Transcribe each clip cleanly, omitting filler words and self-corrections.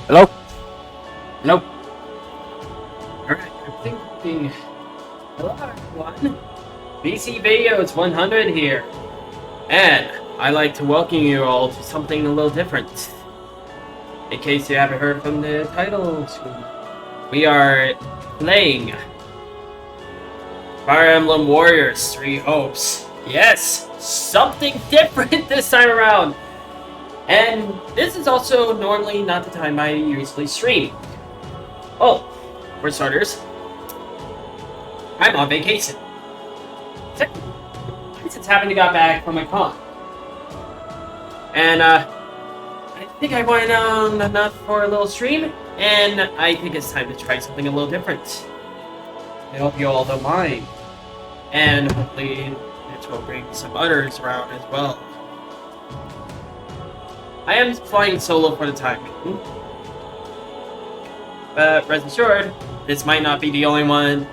Hello? Nope. Alright, I'm thinking. Hello everyone. BC Videos 100 here. And I'd like to welcome you all to something a little different. In case you haven't heard from the title screen, we are playing Fire Emblem Warriors 3 Hopes. Yes, something different this time around. And this is also normally not the time I usually stream. Oh, for starters, I'm on vacation. Since having to got back from my con. And I think I went on enough for a little stream, and I think it's time to try something a little different. I hope you all don't mind. And hopefully this will bring some others around as well. I am flying solo for the time being. But rest assured, this might not be the only one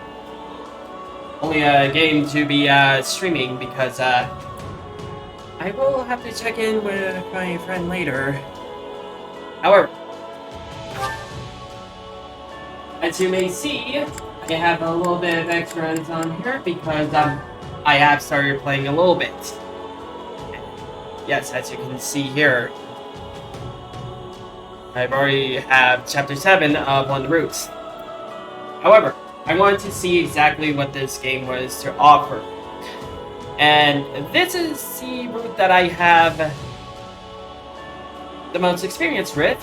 only a game to be streaming because I will have to check in with my friend later. However, as you may see, I have a little bit of extras on here because I have started playing a little bit. Yes, as you can see here, I've already have Chapter 7 of One Roots. However, I wanted to see exactly what this game was to offer. And this is the route that I have the most experience with.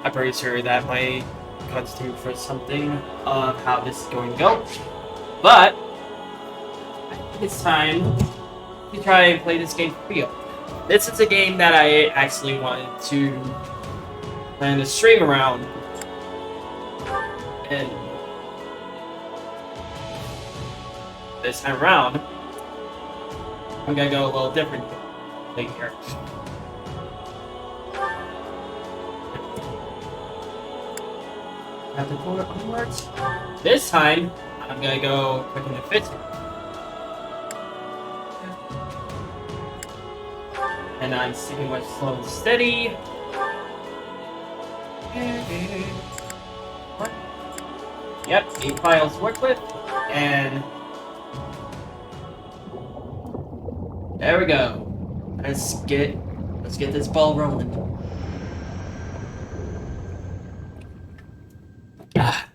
I'm pretty sure that might constitute for something of how this is going to go. But it's time to try and play this game for real. This is a game that I actually wanted to plan to stream around. And this time around, I'm gonna go a little different thing here. Have to pull it onwards. This time, I'm gonna go quick and efficient. And I'm sticking with slow and steady. What? Yep, 8 files to work with, and there we go. Let's get this ball rolling. Ah.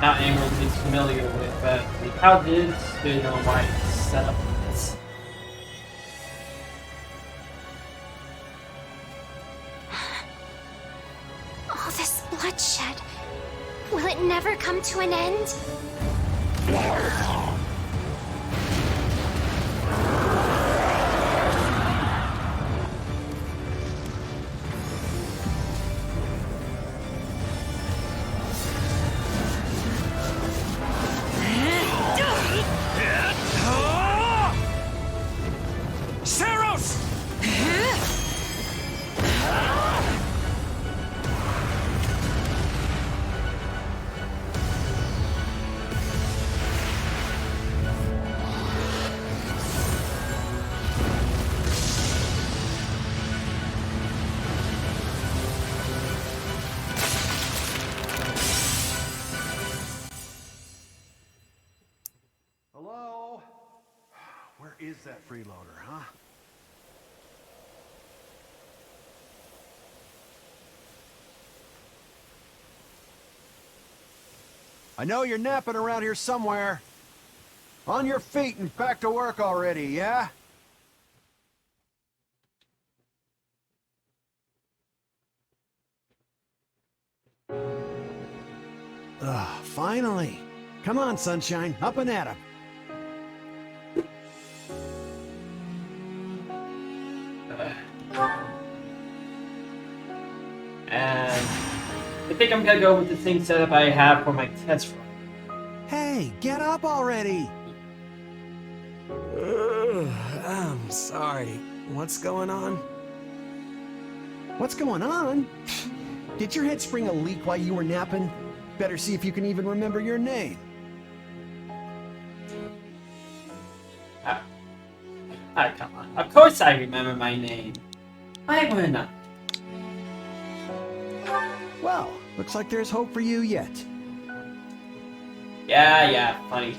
Not anyone who's familiar with the houses to know why it's set up like this. All this bloodshed. Will it never come to an end? Hello? Where is that freeloader, huh? I know you're napping around here somewhere. On your feet and back to work already, yeah? Finally. Come on, Sunshine, up and at 'em. And I think I'm gonna go with the same setup I have for my test run. Hey, get up already! I'm sorry. What's going on? What's going on? Did your head spring a leak while you were napping? Better see if you can even remember your name. Come on. Of course I remember my name. Why would I not? Well, looks like there's hope for you yet. Yeah, funny.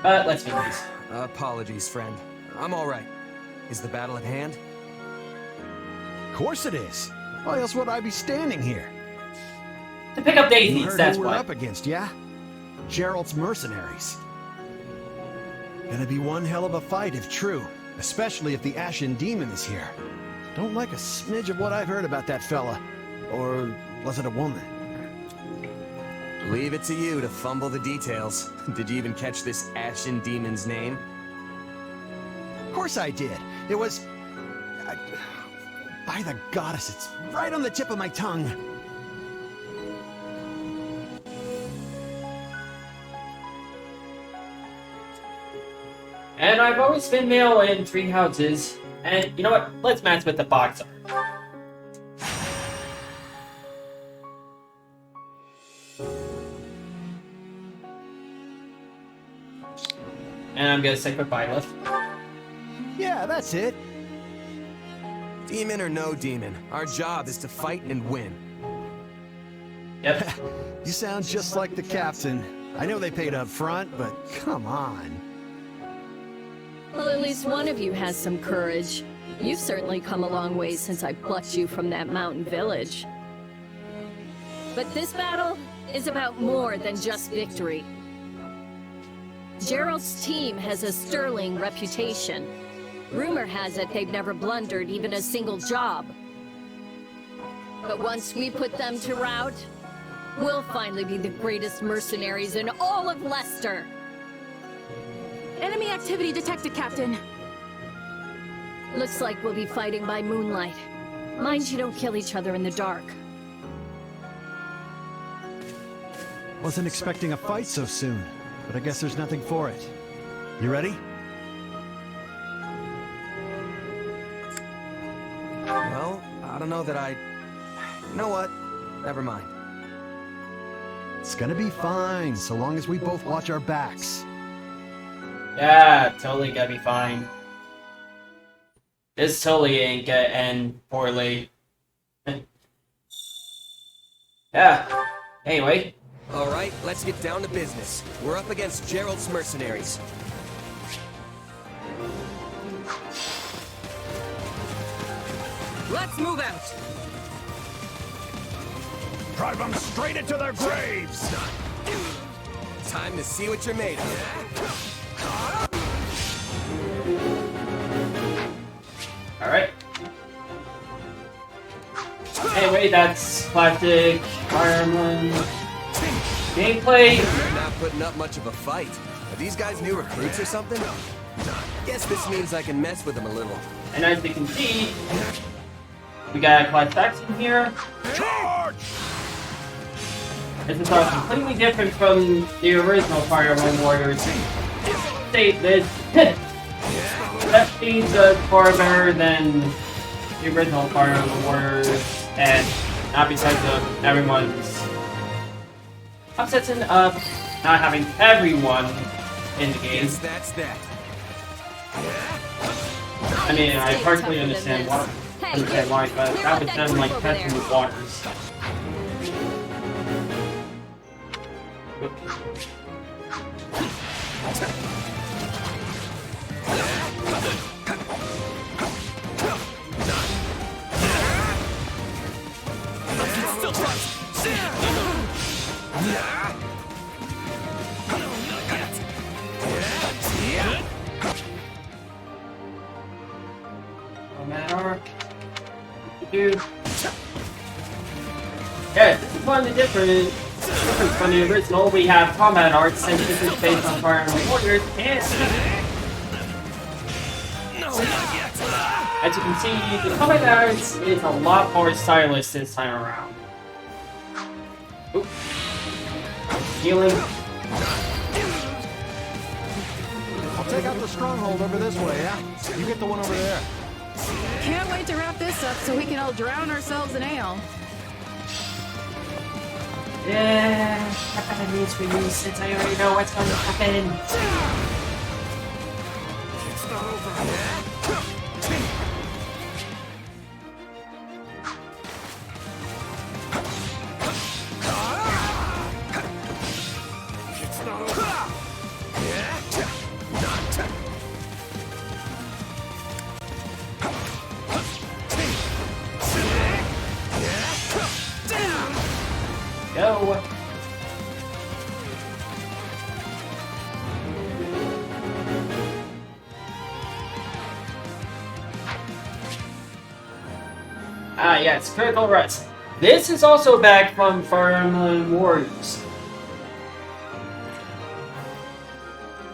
But let's be nice. Apologies, friend. I'm alright. Is the battle at hand? Of course it is. Why else would I be standing here? To pick up You daisies, heard that's who we're why. up against, yeah? Gerald's mercenaries. Gonna be one hell of a fight if true, especially if the Ashen Demon is here. Don't like a smidge of what I've heard about that fella. Or was it a woman? Leave it to you to fumble the details. Did you even catch this Ashen Demon's name? Of course I did. It was... by the goddess, it's right on the tip of my tongue. And I've always been male in 3 houses. And you know what? Let's match with the box art. And I'm gonna say goodbye, Lift. Yeah, that's it. Demon or no demon, our job is to fight and win. Yep. You sound just like the captain. I know they paid up front, but come on. Well, at least one of you has some courage. You've certainly come a long way since I plucked you from that mountain village. But this battle is about more than just victory. Gerald's team has a sterling reputation. Rumor has it they've never blundered even a single job. But once we put them to rout, we'll finally be the greatest mercenaries in all of Leicester. Enemy activity detected, Captain. Looks like we'll be fighting by moonlight. Mind you don't kill each other in the dark. Wasn't expecting a fight so soon, but I guess there's nothing for it. You ready? Well, I don't know that I... You know what? Never mind. It's gonna be fine, so long as we both watch our backs. Yeah, totally gonna be fine. This totally ain't gonna end poorly. Yeah. Anyway. Alright, let's get down to business. We're up against Gerald's mercenaries. Let's move out! Drive them straight into their graves! Time to see what you're made of. Alright. Anyway, that's classic Fire Emblem gameplay. They're not putting up much of a fight. Are these guys new recruits or something? Guess this means I can mess with them a little. And as you can see, we got a class faction here. Charge! This is completely different from the original Fire Emblem Warriors. State this. That seems far better than the original Fire Emblem Warriors, and not because of everyone's upsetting of not having everyone in the game. Guess that's that. I mean, I partially understand why, but that was done like testing the waters. Dude. Yeah, this is one of the difference from the original. We have combat arts, and this is based on Fire Emblem Warriors, and as you can see, the combat arts is a lot more stylish this time around. Oop. Healing. I'll take out the stronghold over this way, yeah? You get the one over there. Can't wait to wrap this up so we can all drown ourselves in ale. Yeah, I got a news for you since I already know what's going to happen. It's not over. Go. Ah, yes, Critical Rust. This is also back from Fire Emblem Warriors.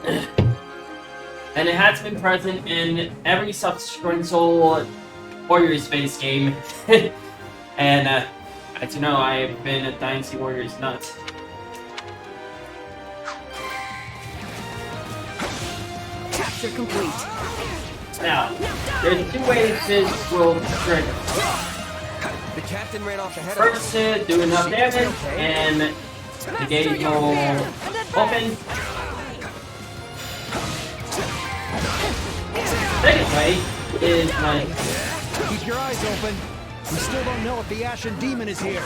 And it has been present in every subsequent Warriors-based game. And as you know, I've been a Dynasty Warriors nut. Capture complete. Now, there's two ways this will trigger. The captain ran off ahead First, do enough damage, and the gate will open. Second way is like, Keep your eyes open. We still don't know if the Ashen Demon is here.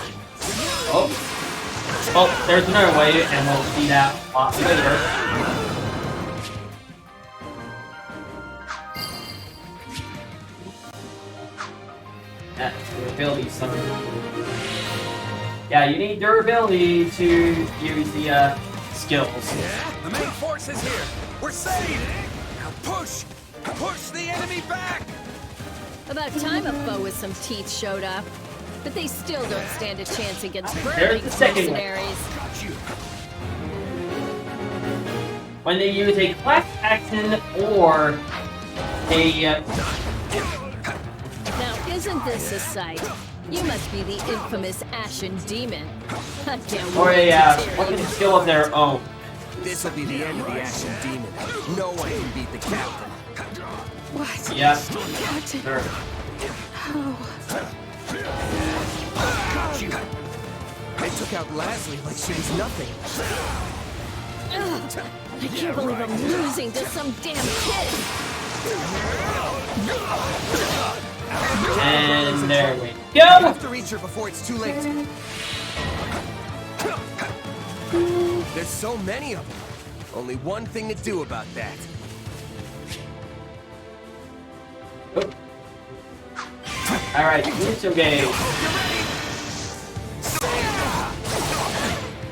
oh, there's another way, and we'll see that a lot later. That's durability summon. Yeah, you need durability to use the skills. The main force is here. We're saved. Now push the enemy back. About time a foe with some teeth showed up. But they still don't stand a chance against There's burning the second one. mercenaries. When they use a class action or a Now, isn't this a sight? You must be the infamous Ashen Demon. I can't or wait a to tear weapon you. skill of their own. This will be the end of the Ashen Demon. No one can beat the captain. What? Yeah, Captain. sure. They took out Leslie like she was nothing. Ugh, I can't believe I'm losing to some damn kid. And there we I go. have to reach her before it's too late. There's so many of them. Only one thing to do about that. All right, Mucho game.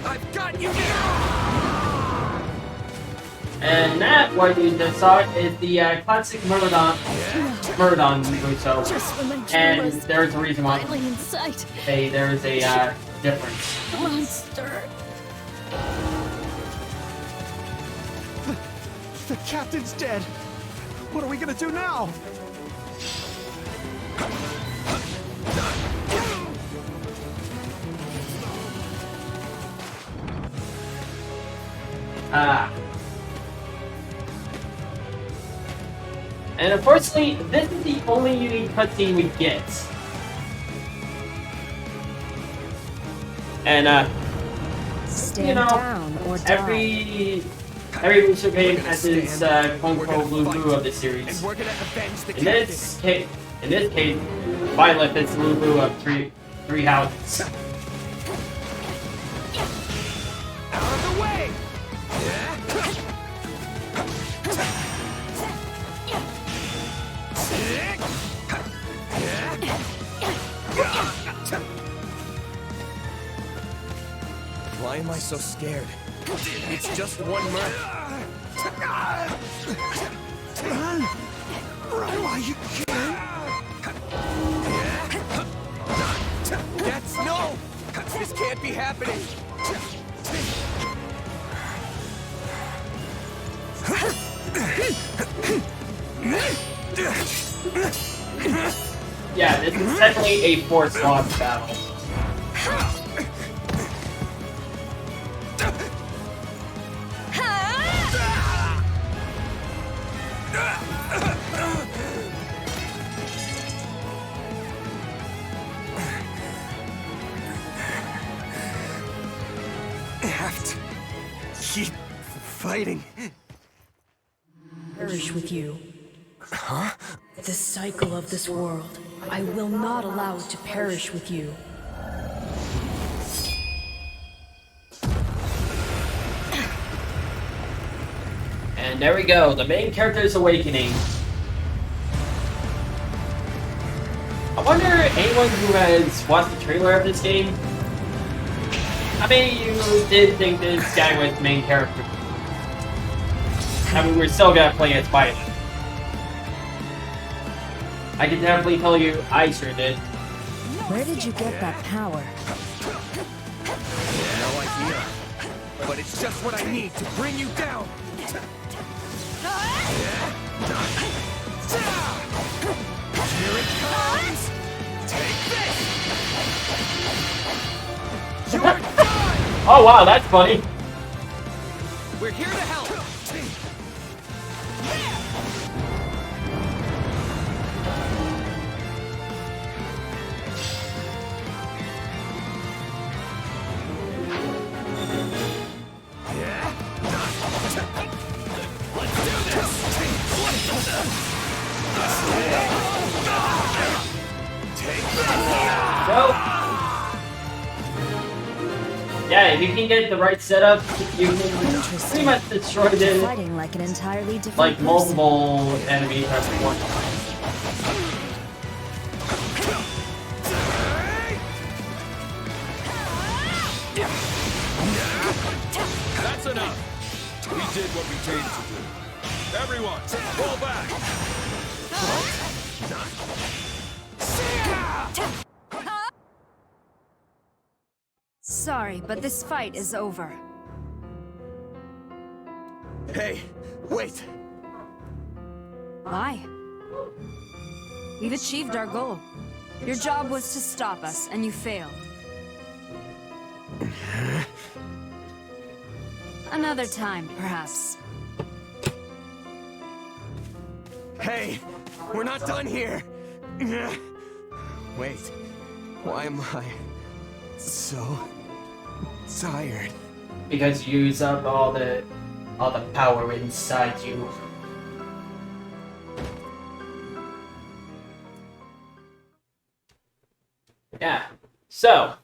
I've got you. And that what you just saw is the classic Murder Muso. Just when my dream And was there's a reason why finally in sight. there's a difference. Monster. The captain's dead. What are we gonna do now? And unfortunately, this is the only unique cutscene we get. And Stand you know, down or die. every Muso game has its quote-unquote Lu-Bu of the series. And we're gonna avenge the In this case, Violet is the Lu-Bu of three houses. Out of the way! Why am I so scared? It's just one murder. Why you can't? That's no! This can't be happening! Yeah, this is definitely a forced loss battle. I have to keep fighting. Perish with you. Huh? The cycle of this world. I will not allow it to perish with you. And there we go, the main character's awakening. I wonder anyone who has watched the trailer of this game, how many of you did think this guy was the main character? I mean, we're still gonna play as Violet. I can definitely tell you, I sure did. Where did you get that power? No idea. But it's just what I need to bring you down. Here it comes! Take this! You're done! Oh wow, that's funny. We're here to help! So, yeah, if you can get the right setup, you can pretty much destroy them Fighting like an entirely different like person. multiple enemies at one time. That's enough. We did what we came to do. Everyone, fall back. Sorry, but this fight is over. Hey, wait! Why? We've achieved our goal. Your job was to stop us, and you failed. Another time, perhaps. Hey, we're not done here! Wait, why am I so tired? Because you use up all the power inside you. Yeah. So,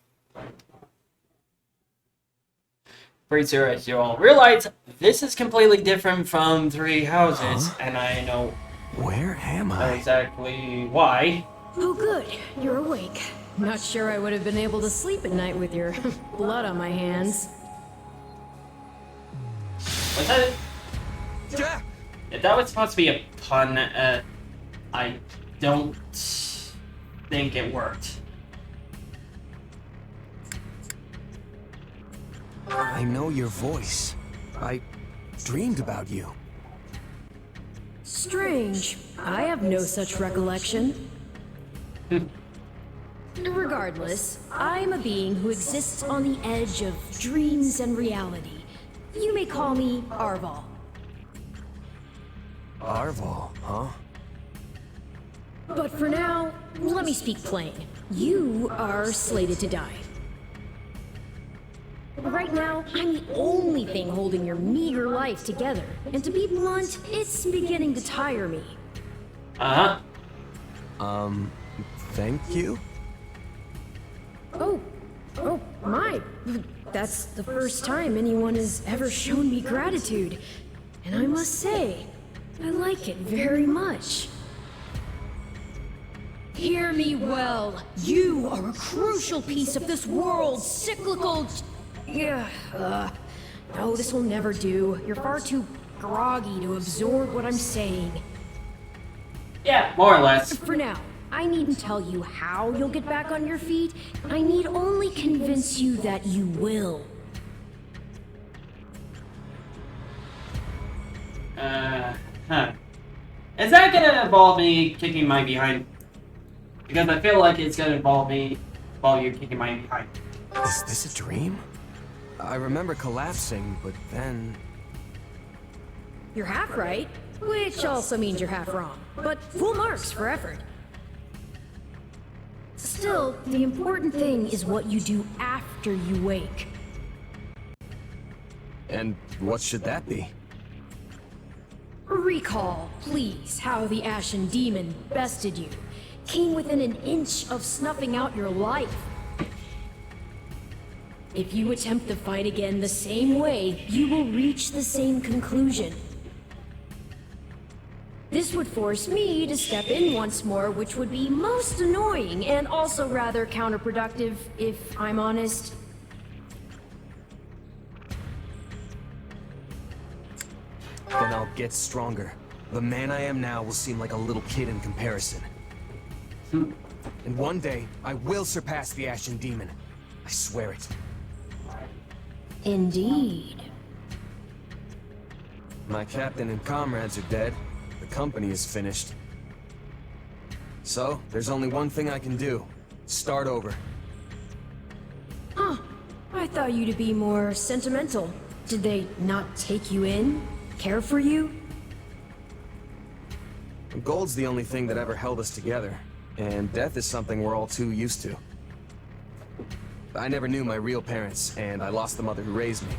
pretty sure as you all realize, this is completely different from Three Houses, and I know Where am I? exactly why. Oh, good. You're awake. Not sure I would have been able to sleep at night with your blood on my hands. Was that? Yeah. If that was supposed to be a pun, I don't think it worked. I know your voice. I dreamed about you. Strange. I have no such recollection. Regardless, I'm a being who exists on the edge of dreams and reality. You may call me Arval. Arval, huh? But for now, let me speak plain. You are slated to die. Right now, I'm the only thing holding your meager life together. And to be blunt, it's beginning to tire me. Uh-huh. Thank you? Oh, my. That's the first time anyone has ever shown me gratitude. And I must say, I like it very much. Hear me well. You are a crucial piece of this world's cyclical... no, this will never do. You're far too groggy to absorb what I'm saying. Yeah, more or less. For now, I needn't tell you how you'll get back on your feet. I need only convince you that you will. Is that gonna involve me kicking my behind? Because I feel like it's gonna involve you kicking my behind. Is this a dream? I remember collapsing, but then... You're half right, which also means you're half wrong. But full marks for effort. Still, the important thing is what you do after you wake. And what should that be? Recall, please, how the Ashen Demon bested you. Came within an inch of snuffing out your life. If you attempt the fight again the same way, you will reach the same conclusion. This would force me to step in once more, which would be most annoying and also rather counterproductive, if I'm honest. Then I'll get stronger. The man I am now will seem like a little kid in comparison. And one day, I will surpass the Ashen Demon. I swear it. Indeed. My captain and comrades are dead. The company is finished. So, there's only one thing I can do. Start over. Huh. I thought you to be more sentimental. Did they not take you in? Care for you? Gold's the only thing that ever held us together, and death is something we're all too used to. I never knew my real parents, and I lost the mother who raised me.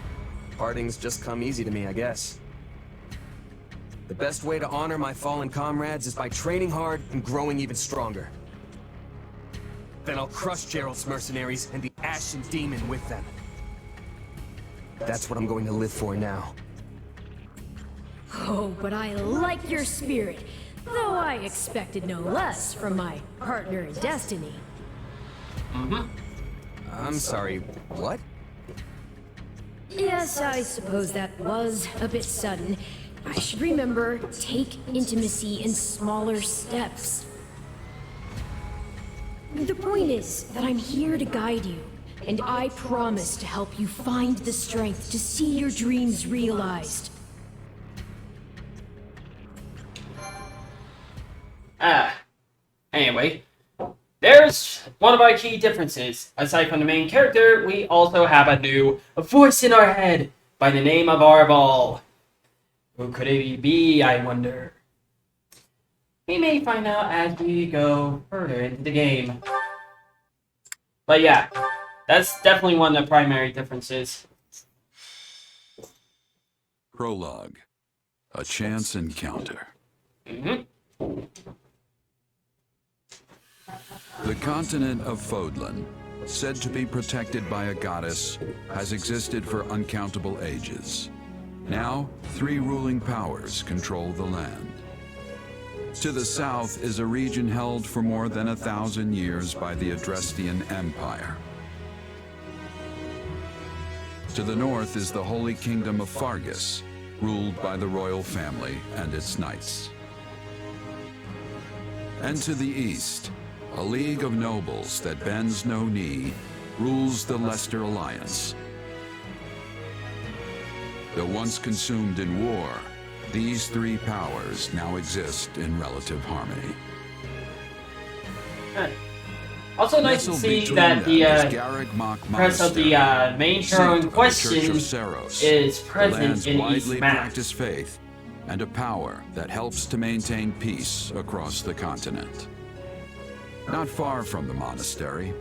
Partings just come easy to me, I guess. The best way to honor my fallen comrades is by training hard and growing even stronger. Then I'll crush Gerald's mercenaries and the Ashen Demon with them. That's what I'm going to live for now. Oh, but I like your spirit. Though I expected no less from my partner in destiny. I'm sorry, what? Yes, I suppose that was a bit sudden. I should remember, take intimacy in smaller steps. The point is that I'm here to guide you, and I promise to help you find the strength to see your dreams realized. Anyway, there's one of our key differences. Aside from the main character, we also have a new voice in our head by the name of Arbol. Who could it be, I wonder? We may find out as we go further into the game. But yeah, that's definitely one of the primary differences. Prologue. A chance encounter. The continent of Fodlan, said to be protected by a goddess, has existed for uncountable ages. Now, 3 ruling powers control the land. To the south is a region held for more than 1,000 years by the Adrestian Empire. To the north is the Holy Kingdom of Fargus, ruled by the royal family and its knights. And to the east, a league of nobles that bends no knee rules the Leicester Alliance. Though once consumed in war, these 3 powers now exist in relative harmony. Also nice to see that the press of the main hero in question is present in East widely Mass. practiced faith and a power that helps to maintain peace across the continent. Not far from the monastery,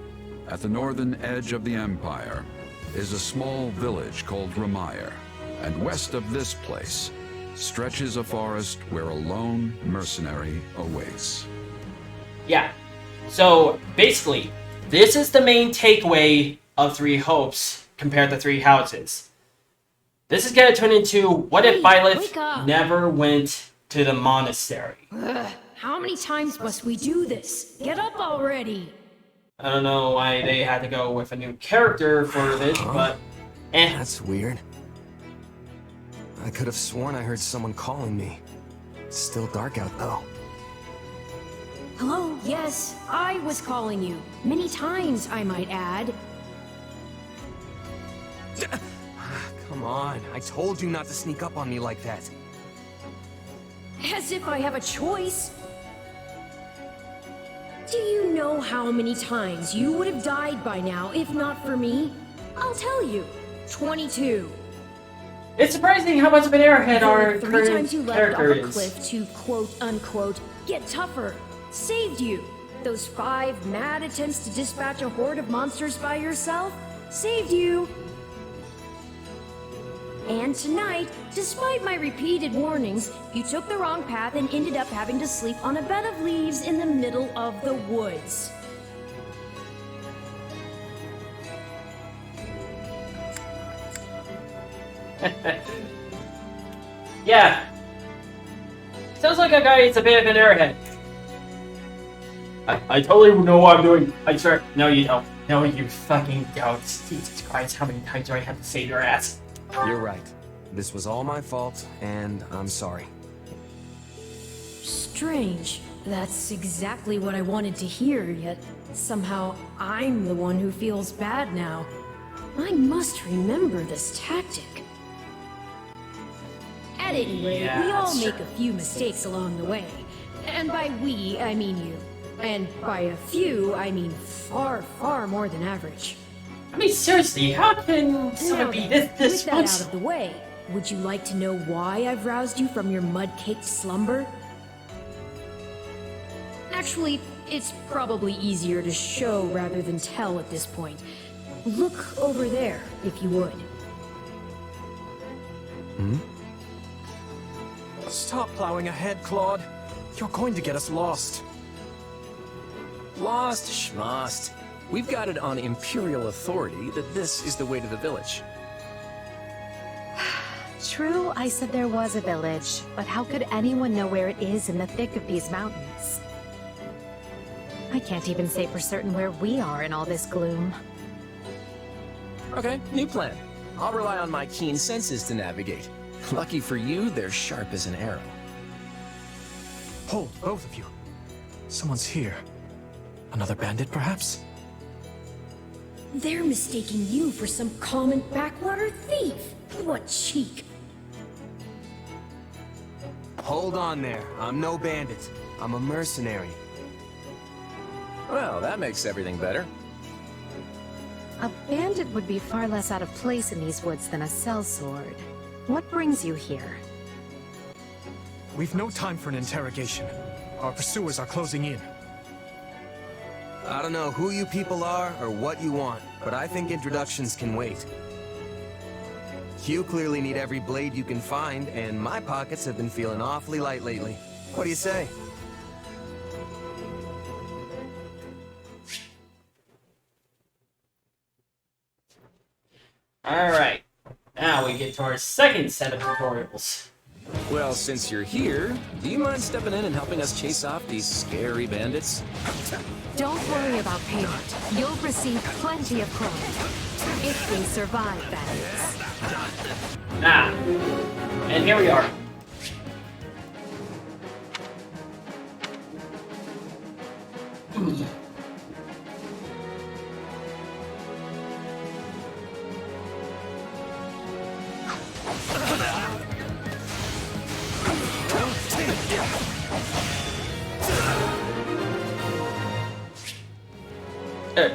at the northern edge of the Empire, is a small village called Ramire, and west of this place stretches a forest where a lone mercenary awaits. Yeah, so basically, this is the main takeaway of 3 Hopes compared to 3 Houses. This is going to turn into, what if wake up. Byleth never went to the monastery? Ugh, how many times must we do this? Get up already! I don't know why they had to go with a new character for this, but That's weird. I could have sworn I heard someone calling me. It's still dark out though. Hello, yes, I was calling you. Many times, I might add. Come on, I told you not to sneak up on me like that. As if I have a choice. Do you know how many times you would have died by now if not for me? I'll tell you. 22. it's surprising how much of an airhead our The 3 current times you leapt off character a is. cliff to quote-unquote get tougher. Saved you. Those 5 mad attempts to dispatch a horde of monsters by yourself. Saved you. And tonight, despite my repeated warnings, you took the wrong path and ended up having to sleep on a bed of leaves in the middle of the woods. Yeah. Sounds like a guy is a bit of an airhead. I totally know what I'm doing. I swear. No, you don't. No, you fucking don't. Jesus Christ, how many times do I have to save your ass? You're right. This was all my fault, and I'm sorry. Strange. That's exactly what I wanted to hear, yet somehow I'm the one who feels bad now. I must remember this tactic. At any rate, Yeah, we all that's make true. a few mistakes along the way. And by we, I mean you. And by a few, I mean far, far more than average. I mean, seriously, how can someone Now be then, this with that out responsible? of the way, would you like to know why I've roused you from your mud-caked slumber? Actually, it's probably easier to show rather than tell at this point. Look over there, if you would. Stop plowing ahead, Claude. You're going to get us lost. Lost schmost. We've got it on Imperial authority that this is the way to the village. True, I said there was a village, but how could anyone know where it is in the thick of these mountains? I can't even say for certain where we are in all this gloom. Okay, new plan. I'll rely on my keen senses to navigate. Lucky for you, they're sharp as an arrow. Hold, both of you. Someone's here. Another bandit, perhaps? They're mistaking you for some common backwater thief. What cheek. Hold on there. I'm no bandit. I'm a mercenary. Well, that makes everything better. A bandit would be far less out of place in these woods than a sellsword. What brings you here? We've no time for an interrogation. Our pursuers are closing in. I don't know who you people are or what you want, but I think introductions can wait. You clearly need every blade you can find, and my pockets have been feeling awfully light lately. What do you say? Alright, now we get to our second set of tutorials. Well, since you're here, do you mind stepping in and helping us chase off these scary bandits? Don't worry about payment. You'll receive plenty of coin. If we survive, that is. Ah, and here we are.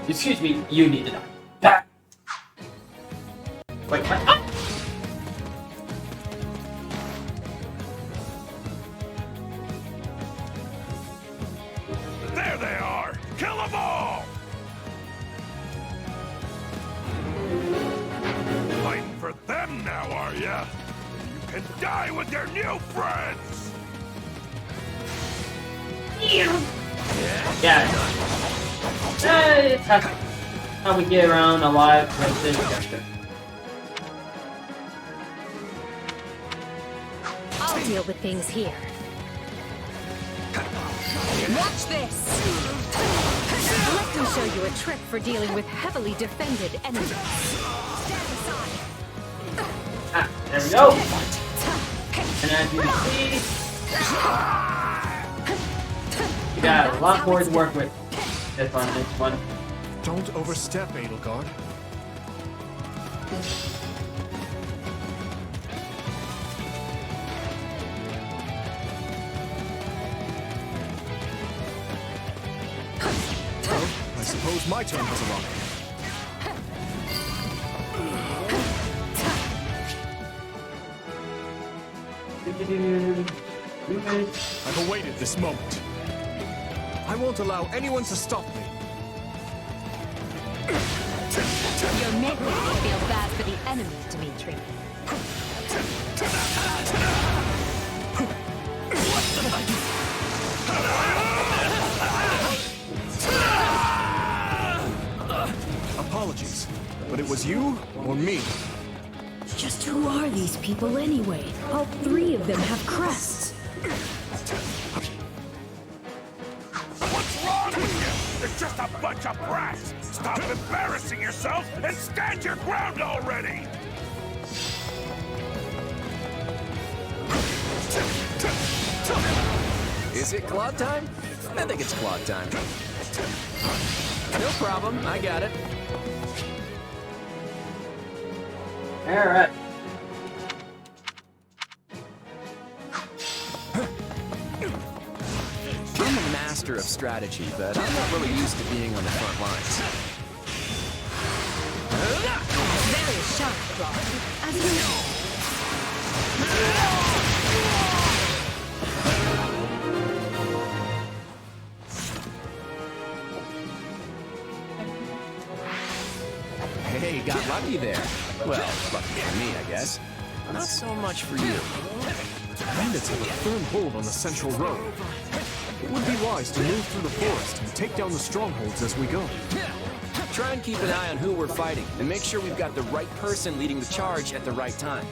Excuse me, you need to die. Ah. Wait, what? Ah! There they are! Kill them all! Fighting for them now, are ya? You can die with your new friends! Yeah. It's how we get around alive with this character. I'll deal with things here. Watch this! Let me show you a trick for dealing with heavily defended enemies. Ah, there we go. And as you can see, we got a lot more to work with on this one. Don't overstep, Edelgard. Well, I suppose my turn has arrived. I've awaited this moment. I won't allow anyone to stop me. You're making me feel bad for the enemy, Dimitri. Apologies, but it was you or me. Just who are these people anyway? All three of them have crests. What's wrong with you? They're just a bunch of brats! Stop embarrassing yourself and stand your ground already! Is it Claude time? I think it's Claude time. No problem, I got it. Alright. master of strategy, but I'm not really used to being on the front lines. Very sharp, Rob. As usual. Hey, got lucky there. Well, lucky for me, I guess. Not so much for you. Bandits have a firm hold on the central road. It would be wise to move through the forest and take down the strongholds as we go. Try and keep an eye on who we're fighting, and make sure we've got the right person leading the charge at the right time.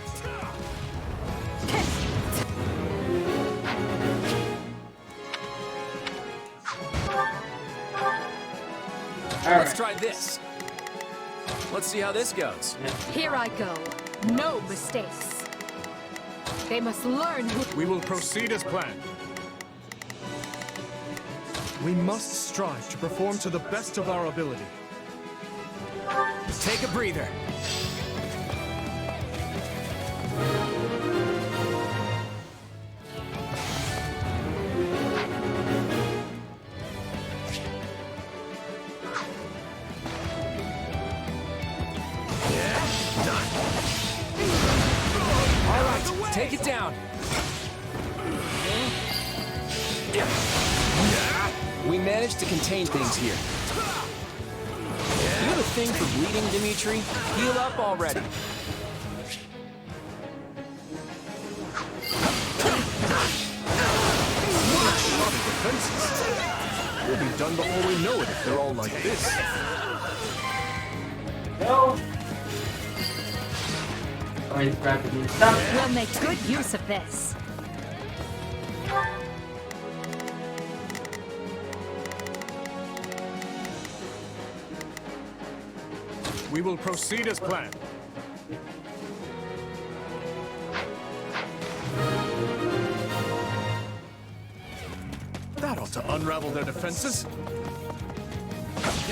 Let's try this. Let's see how this goes. Here I go. No mistakes. They must learn who... We will proceed as planned. We must strive to perform to the best of our ability. Take a breather. All right, take it down. We managed to contain things here. You have a thing for bleeding, Dimitri? Heal up already. Defenses. We'll be done before we know it if they're all like this. No. Alright, rapidly stop. We'll make good use of this. We will proceed as planned. That ought to unravel their defenses.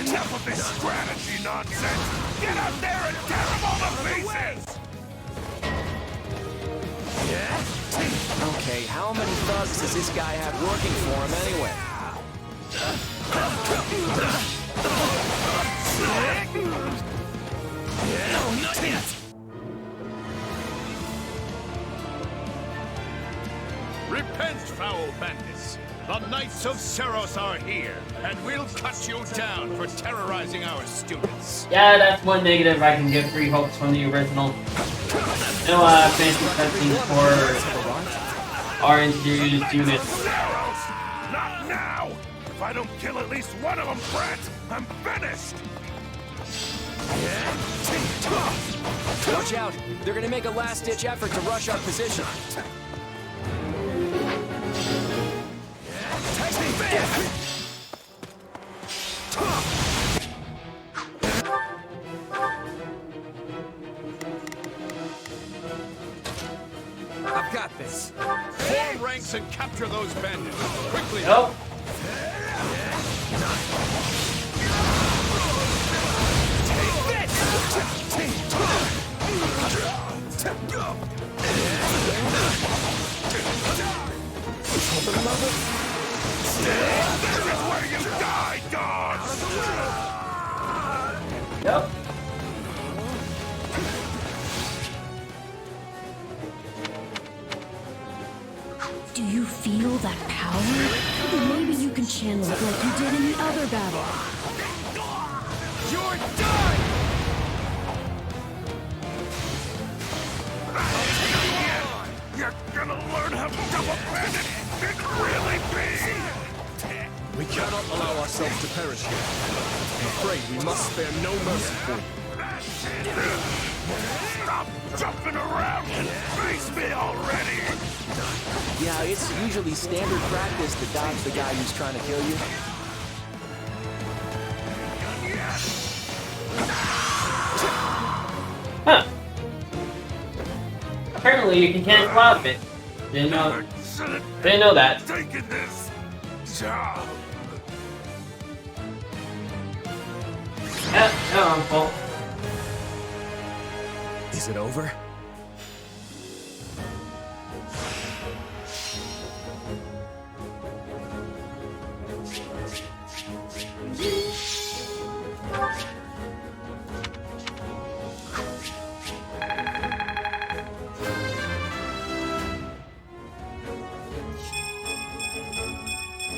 Enough of this strategy nonsense! Get out there and tear them all to pieces! Okay, how many thugs does this guy have working for him anyway? No, not yet! Repent, foul bandits! The Knights of Seros are here, and we'll cut you down for terrorizing our students. Yeah, that's one negative. I can get free hopes from the original. No fancy cutscenes for Orange Series units. Not now! If I don't kill at least one of them, Brett, I'm finished! Watch out! They're gonna make a last-ditch effort to rush our position. I've got this. Form ranks and capture those bandits. Quickly! Nope. This is where you die, dogs! Yep. Do you feel that power? Maybe you can channel it like you did in the other battle. You're done! You're gonna learn how double-banded it really be! We cannot allow ourselves to perish here. I'm afraid we must spare no mercy for you. Stop jumping around and face me already! Yeah, it's usually standard practice to dodge the guy who's trying to kill you. Huh. Apparently you can cancel out of it. Didn't know that. Taking this job. Yeah, no, fault. Is it over?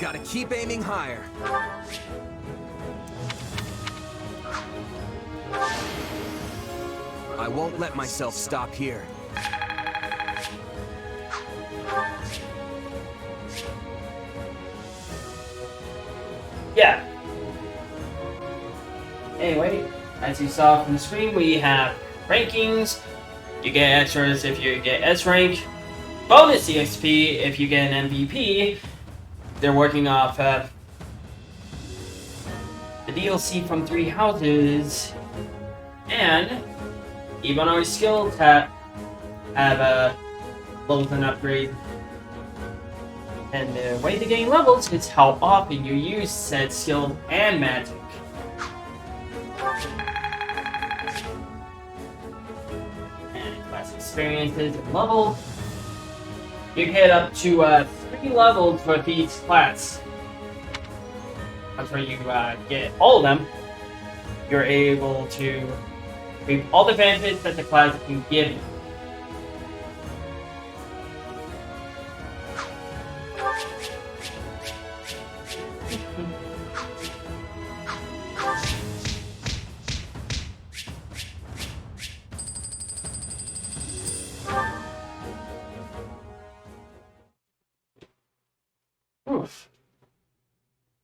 Gotta keep aiming higher. I won't let myself stop here. Yeah. Anyway, as you saw from the screen, we have rankings. You get extras if you get S rank. Bonus EXP if you get an MVP. They're working off the DLC from Three Houses. And even our skills have levels and upgrade. And the way to gain levels is how often you use said skill and magic. And class experiences and level. You get up to 3 levels for each class. That's where you get all of them. You're able to reap all the benefits that the class can give you.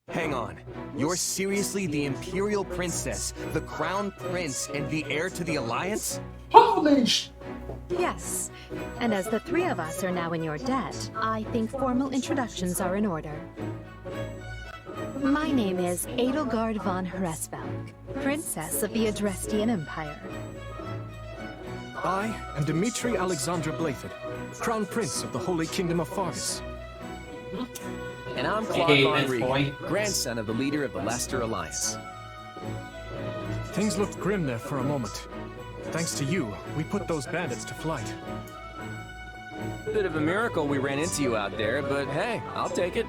Hang on. You're seriously the Imperial Princess, the Crown Prince, and the heir to the Alliance? Holy sh! Yes. And as the 3 of us are now in your debt, I think formal introductions are in order. My name is Edelgard von Hresvelg, Princess of the Adrestian Empire. I am Dimitri Alexandra Blaiddyd, Crown Prince of the Holy Kingdom of Fargus. And I'm Claude von Riegel, grandson of the leader of the Leicester Alliance. Things looked grim there for a moment. Thanks to you, we put those bandits to flight. Bit of a miracle we ran into you out there, but hey, I'll take it.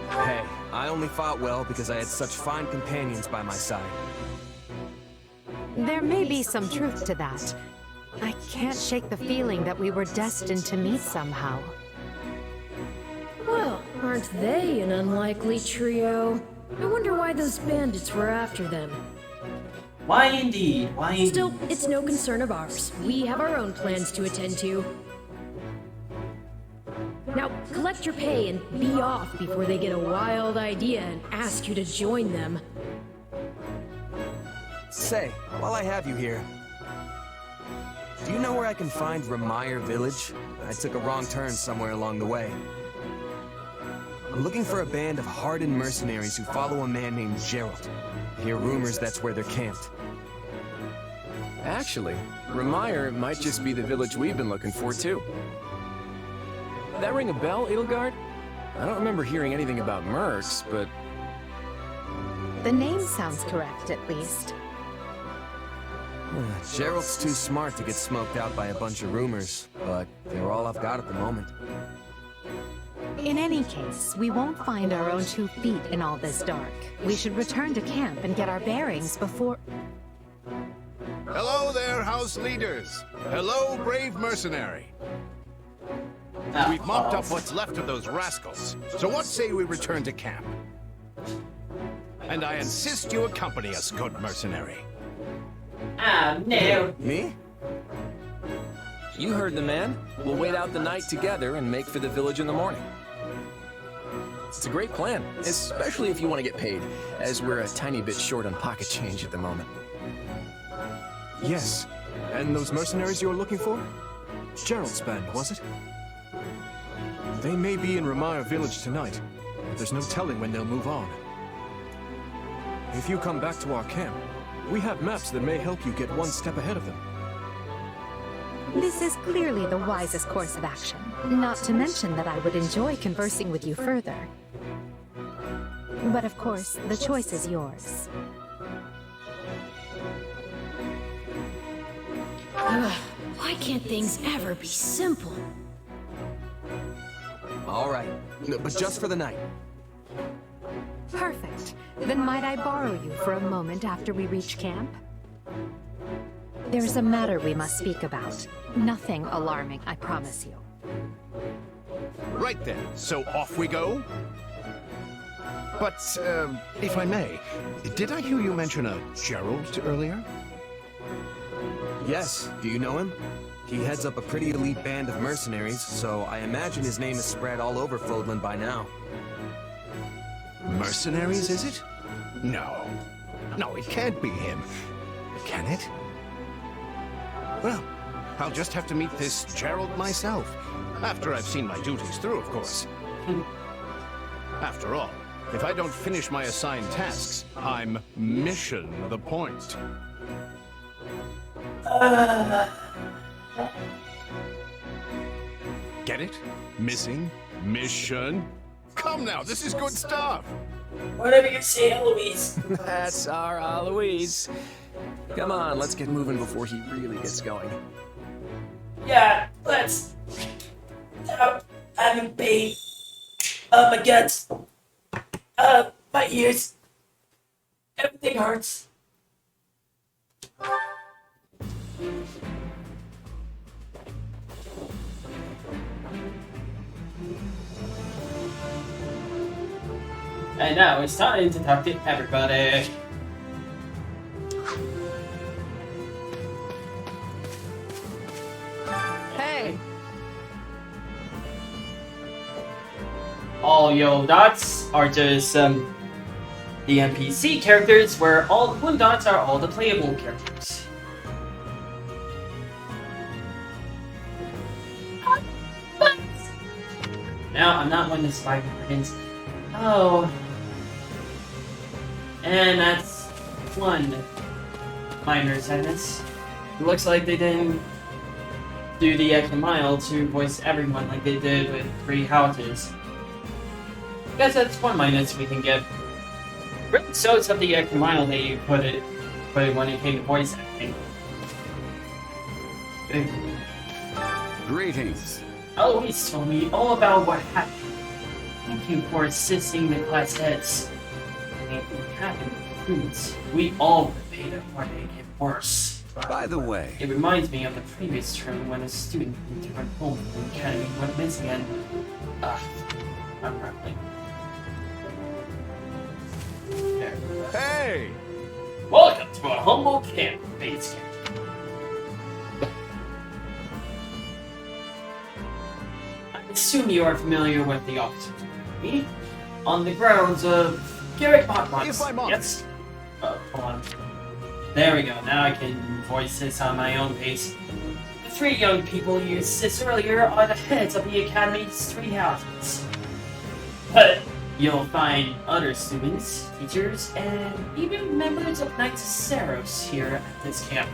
Hey, I only fought well because I had such fine companions by my side. There may be some truth to that. I can't shake the feeling that we were destined to meet somehow. Well, aren't they an unlikely trio? I wonder why those bandits were after them. Why indeed? Why indeed? Still, it's no concern of ours. We have our own plans to attend to. Now, collect your pay and be off before they get a wild idea and ask you to join them. Say, while I have you here, do you know where I can find Ramire Village? I took a wrong turn somewhere along the way. I'm looking for a band of hardened mercenaries who follow a man named Geralt. I hear rumors that's where they're camped. Actually, Ramire might just be the village we've been looking for, too. That ring a bell, Edelgard? I don't remember hearing anything about mercs, but... The name sounds correct, at least. Geralt's too smart to get smoked out by a bunch of rumors, but they're all I've got at the moment. In any case, we won't find our own 2 feet in all this dark. We should return to camp and get our bearings before... Hello there, house leaders. Hello, brave mercenary. We've mopped up what's left of those rascals, so what say we return to camp? And I insist you accompany us, good mercenary. No. Me? You heard the man. We'll wait out the night together and make for the village in the morning. It's a great plan, especially if you want to get paid, as we're a tiny bit short on pocket change at the moment. Yes. And those mercenaries you were looking for? Geralt's band, was it? They may be in Ramire Village tonight, but there's no telling when they'll move on. If you come back to our camp, we have maps that may help you get one step ahead of them. This is clearly the wisest course of action. Not to mention that I would enjoy conversing with you further. But of course, the choice is yours. Why can't things ever be simple? All right, but just for the night. Perfect. Then might I borrow you for a moment after we reach camp? There's a matter we must speak about. Nothing alarming, I promise you. Right then, so off we go? But, if I may, did I hear you mention a Gerald earlier? Yes, do you know him? He heads up a pretty elite band of mercenaries, so I imagine his name is spread all over Fodlan by now. Mercenaries, is it? No. No, it can't be him. Can it? Well, I'll just have to meet this Gerald myself. After I've seen my duties through, of course. After all, if I don't finish my assigned tasks, I'm mission the point. Get it? Missing? Mission? Come now, this is good stuff! Whatever you say, Eloise. That's our Eloise. Come on, let's get moving before he really gets going. Yeah, let's. I'm in pain. My guts. My ears. Everything hurts. And now it's time to talk to everybody. Hey! All yellow dots are just the NPC characters, where all the blue dots are all the playable characters. Now, I'm not one to survive brains. Oh. And that's one minor sadness. It looks like they didn't do the extra mile to voice everyone like they did with 3 houses. I guess that's one minus we can give. Really shows up the extra mile they put it when it came to voice acting. Greetings. Eloise told me all about what happened. Thank you for assisting the class heads. Anything happened with students, we all would pay the heartache and worse. By the way, It reminds me of the previous term when a student returned home from the academy went missing and... I'm rambling. There. Hey! Welcome to a humble camp, base camp. I assume you are familiar with the officers academy on the grounds of Garrett Botwatch. If I'm Yes. Hold on. There we go. Now I can voice this on my own pace. The 3 young people you assist earlier are the heads of the academy's 3 houses. But you'll find other students, teachers, and even members of Knights of Saros here at this camp.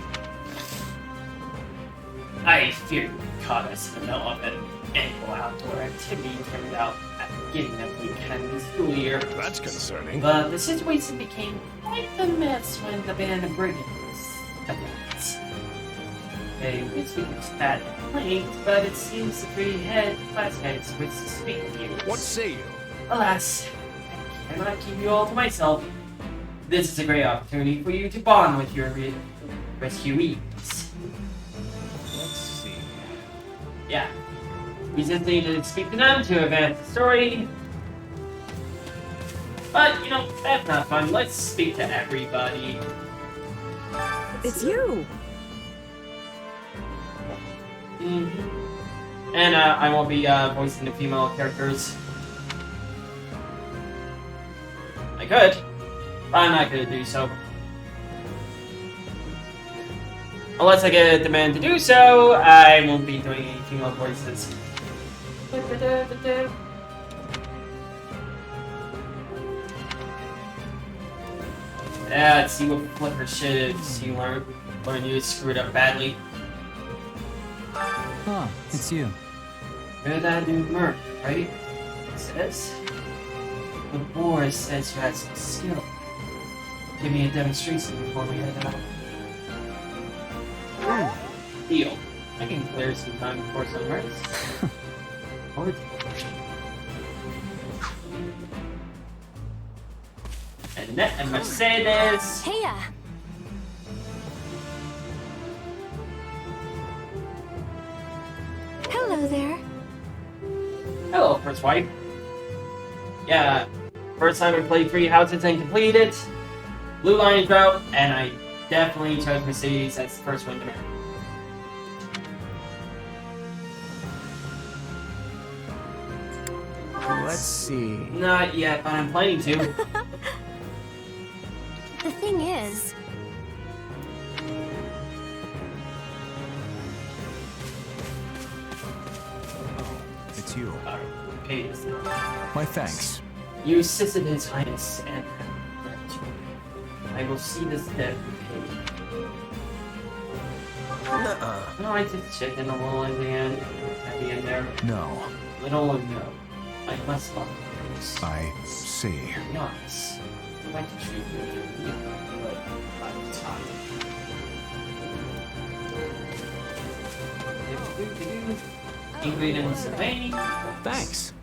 I fear you caught us in the middle of an annual outdoor activity carried out at the beginning of the academy's school year. That's concerning. But the situation became quite a mess when the band of brigands attacked. They originally had complaints, but it seems the 3 class heads wish to speak with you. What say you? Alas, I cannot keep you all to myself. This is a great opportunity for you to bond with your rescuees. Let's see. Yeah. We just need to speak to them to advance the story. But, you know, that's not fun. Let's speak to everybody. It's you! And I won't be voicing the female characters. I could, but I'm not going to do so. Unless I get a demand to do so, I won't be doing any female voices. Yeah, let's see what flipper shit is you learn you screwed up badly. Oh, it's you. You're that new merc, right? It says. The boy says you had some skill. Give me a demonstration before we head out. Deal. I can clear some time before sunrise. Or and Mercedes. Heya! Hello there. Hello, first wife. Yeah, first time I played Three Houses and completed it. Blue Lion's route, and I definitely chose Mercedes as the first one to marry. Let's see. Not yet, but I'm planning to. The thing is, It's you. Pays. My thanks. You assisted His Highness, and I will see this debt repaid. No, I did chicken a little in the end. At the end there. No. Little and no. I must not. I see. Nice. I'd like to treat you, but I'm tired. Ingredients of any. Thanks.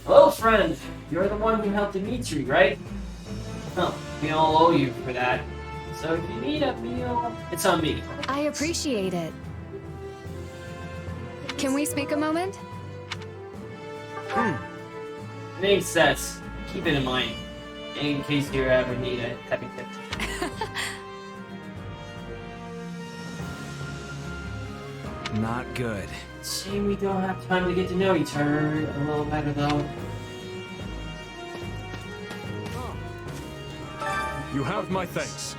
Hello, friend. You're the one who helped Dimitri, right? Well, we all owe you for that. So if you need a meal, it's on me. I appreciate it. Can we speak a moment? Name's Seth. Keep it in mind, in case you ever need a typing tip. Not good. Shame we don't have time to get to know each other a little better, though. You have my thanks.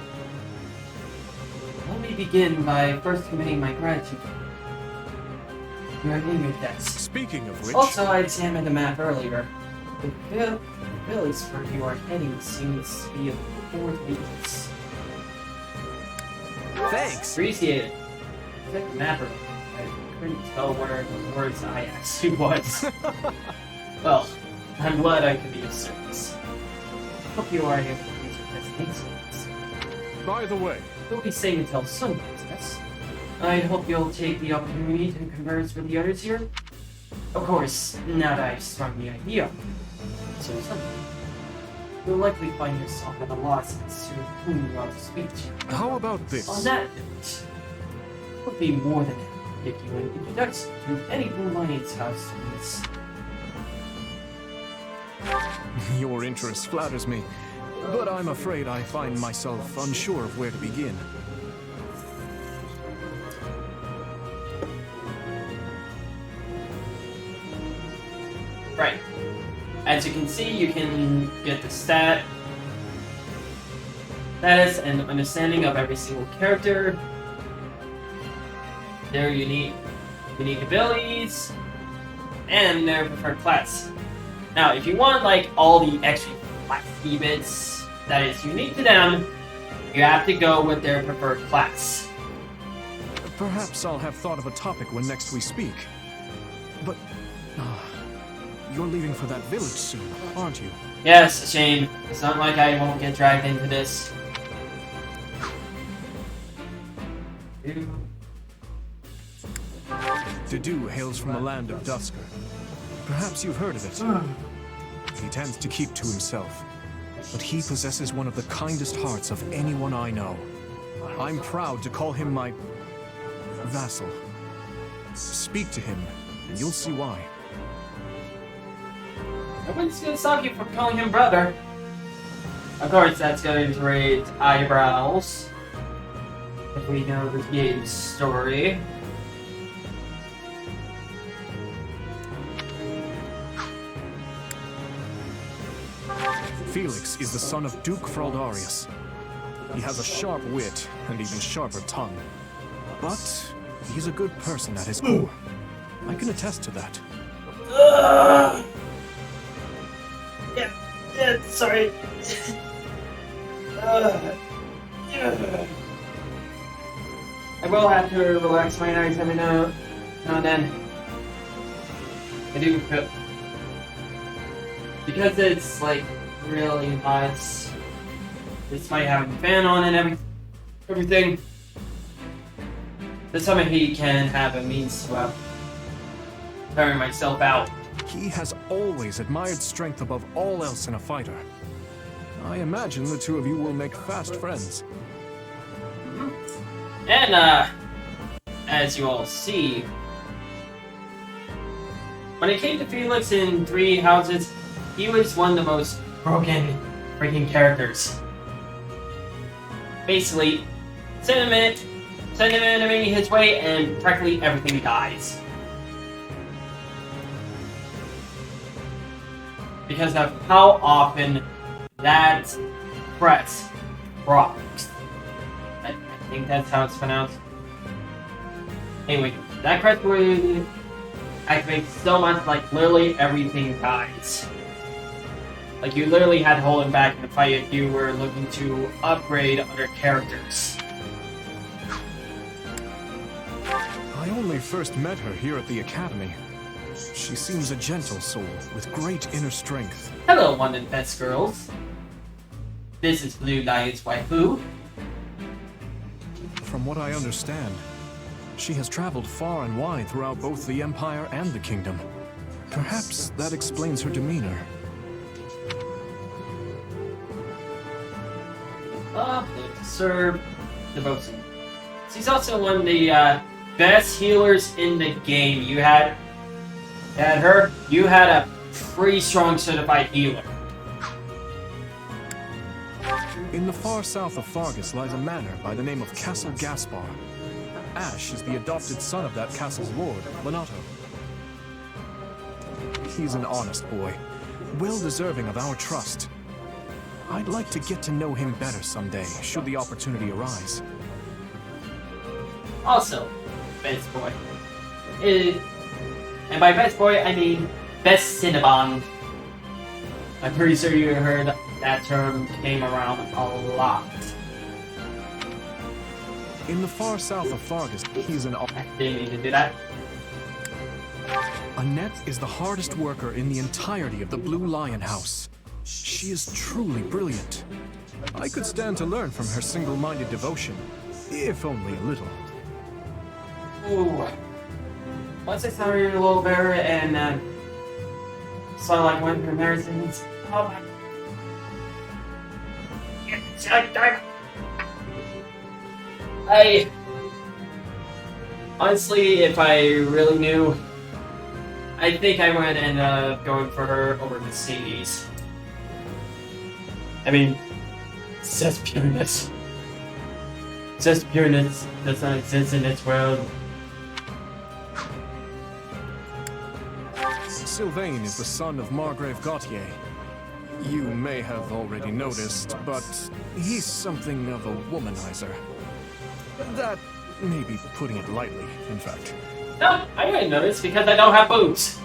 Let me begin by first committing my gratitude. You are in your debts. Speaking of which... Also, I examined the map earlier. The village where you are heading seems to be of poor regions. Thanks. Appreciate it. Check the map earlier. I couldn't tell where the words I actually was. Well, I'm glad I could be of service. Hope you are able to reach your destinations. By the way, You'll be staying until sunrise, yes? I hope you'll take the opportunity to converse with the others here. Of course, now that I've sprung the idea. So you'll likely find yourself at a loss as to whom you ought to speak to. how about this? On that note, I would be more than happy to give you an introduction to any Blue Lion's house, please. Your interest flatters me, but I'm afraid I find myself unsure of where to begin. Right. As you can see, you can get the status and understanding of every single character. Their unique abilities and their preferred class. Now, if you want like all the extra class bits that is unique to them, you have to go with their preferred class. Perhaps I'll have thought of a topic when next we speak. But... you're leaving for that village soon, aren't you? Yes, shame. It's not like I won't get dragged into this. Dedue hails from the land of Dusker. Perhaps you've heard of it. He tends to keep to himself, but he possesses one of the kindest hearts of anyone I know. I'm proud to call him my... vassal. Speak to him, and you'll see why. Nobody's gonna stop you from calling him brother. Of course, that's going to raise eyebrows. If we know the game's story. Felix is the son of Duke Fraldarius. He has a sharp wit and even sharper tongue. But he's a good person at his core. I can attest to that. Yeah, sorry. I will have to relax my eyes every now and then. I do feel... Because it's like really hot. Despite having a fan on and everything. The summon heat can have a means to tiring myself out. He has always admired strength above all else in a fighter. I imagine the two of you will make fast friends. And, as you all see, when it came to Felix in Three Houses, he was one of the most broken freaking characters. Basically, send an enemy his way, and practically everything dies. Because of how often that press rocks. I think that's how it's pronounced. Anyway, that crest would activate so much, like literally everything dies. Like you literally had to hold him back in the fight if you were looking to upgrade other characters. I only first met her here at the Academy. She seems a gentle soul with great inner strength. Hello, one of the best girls. This is Blue Lion's waifu. From what I understand, she has traveled far and wide throughout both the Empire and the Kingdom. Perhaps that explains her demeanor. Serve devotion. She's also one of the best healers in the game. You had her. You had a pretty strong certified healer. In the far south of Fargus lies a manor by the name of Castle Gaspar. Ash is the adopted son of that castle's lord, Lonato. He's an honest boy, well deserving of our trust. I'd like to get to know him better someday, should the opportunity arise. Also, best boy. And by best boy, I mean best Cinnabon. I'm pretty sure you heard that term came around a lot. In the far south of Fargus, he's an... I didn't need to do that. Annette is the hardest worker in the entirety of the Blue Lion House. She is truly brilliant. I could stand to learn from her single-minded devotion, if only a little. Ooh. Once I saw her a little better and saw like one of her comparisons, oh my... I honestly, if I really knew, I think I would end up going for her over Mercedes. I mean, it's just pureness. Just pureness does not exist in this world. Sylvain is the son of Margrave Gautier. You may have already noticed, but he's something of a womanizer. That may be putting it lightly, in fact. No, I didn't notice because I don't have boobs.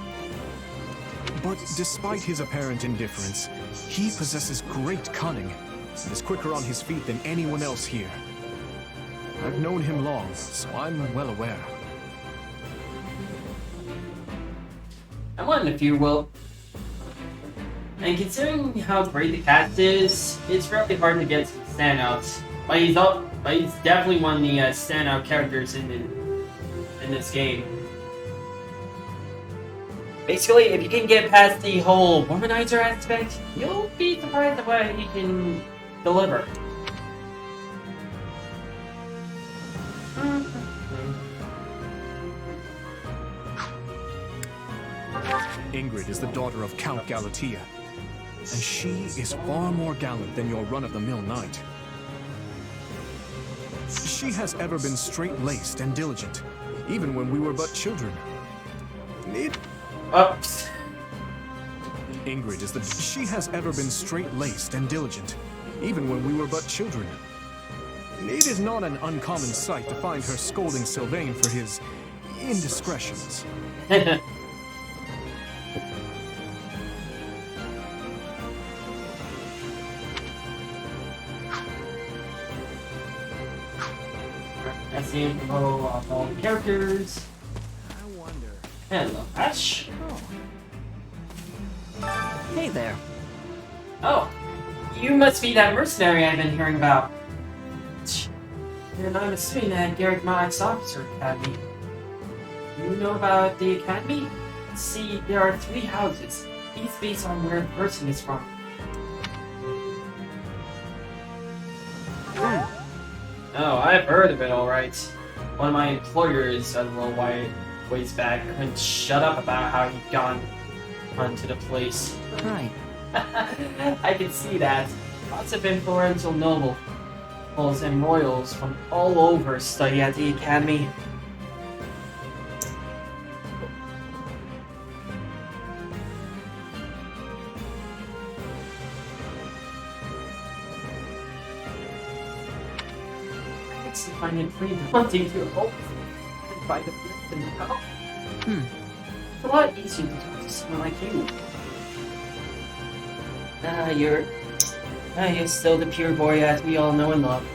But despite his apparent indifference, he possesses great cunning and is quicker on his feet than anyone else here. I've known him long, so I'm well aware. I wonder if you will. And considering how great the cast is, it's really hard to get some standouts. But he's definitely one of the standout characters in this game. Basically, if you can get past the whole womanizer aspect, you'll be surprised at what he can deliver. Ingrid is the daughter of Count Galatea, and she is far more gallant than your run-of-the-mill knight. She has ever been straight-laced and diligent, even when we were but children. Ingrid is She has ever been straight-laced and diligent, even when we were but children. It is not an uncommon sight to find her scolding Sylvain for his indiscretions. That's the info of all the characters. I wonder. Hello, Ash. Hey there. Oh, you must be that mercenary I've been hearing about. And I'm assuming that Garrick Mike's Officer Academy. You know about the Academy? See, there are 3 houses, each based on where the person is from. Oh, I've heard of it, alright. One of my employers, a little while ways back couldn't shut up about how he'd gone onto the place. Right. I can see that. Lots of influential nobles and royals from all over study at the academy. I actually find it pretty daunting to hope and find a person now. It's a lot easier to talk to someone like you. You're still the pure boy as we all know and love.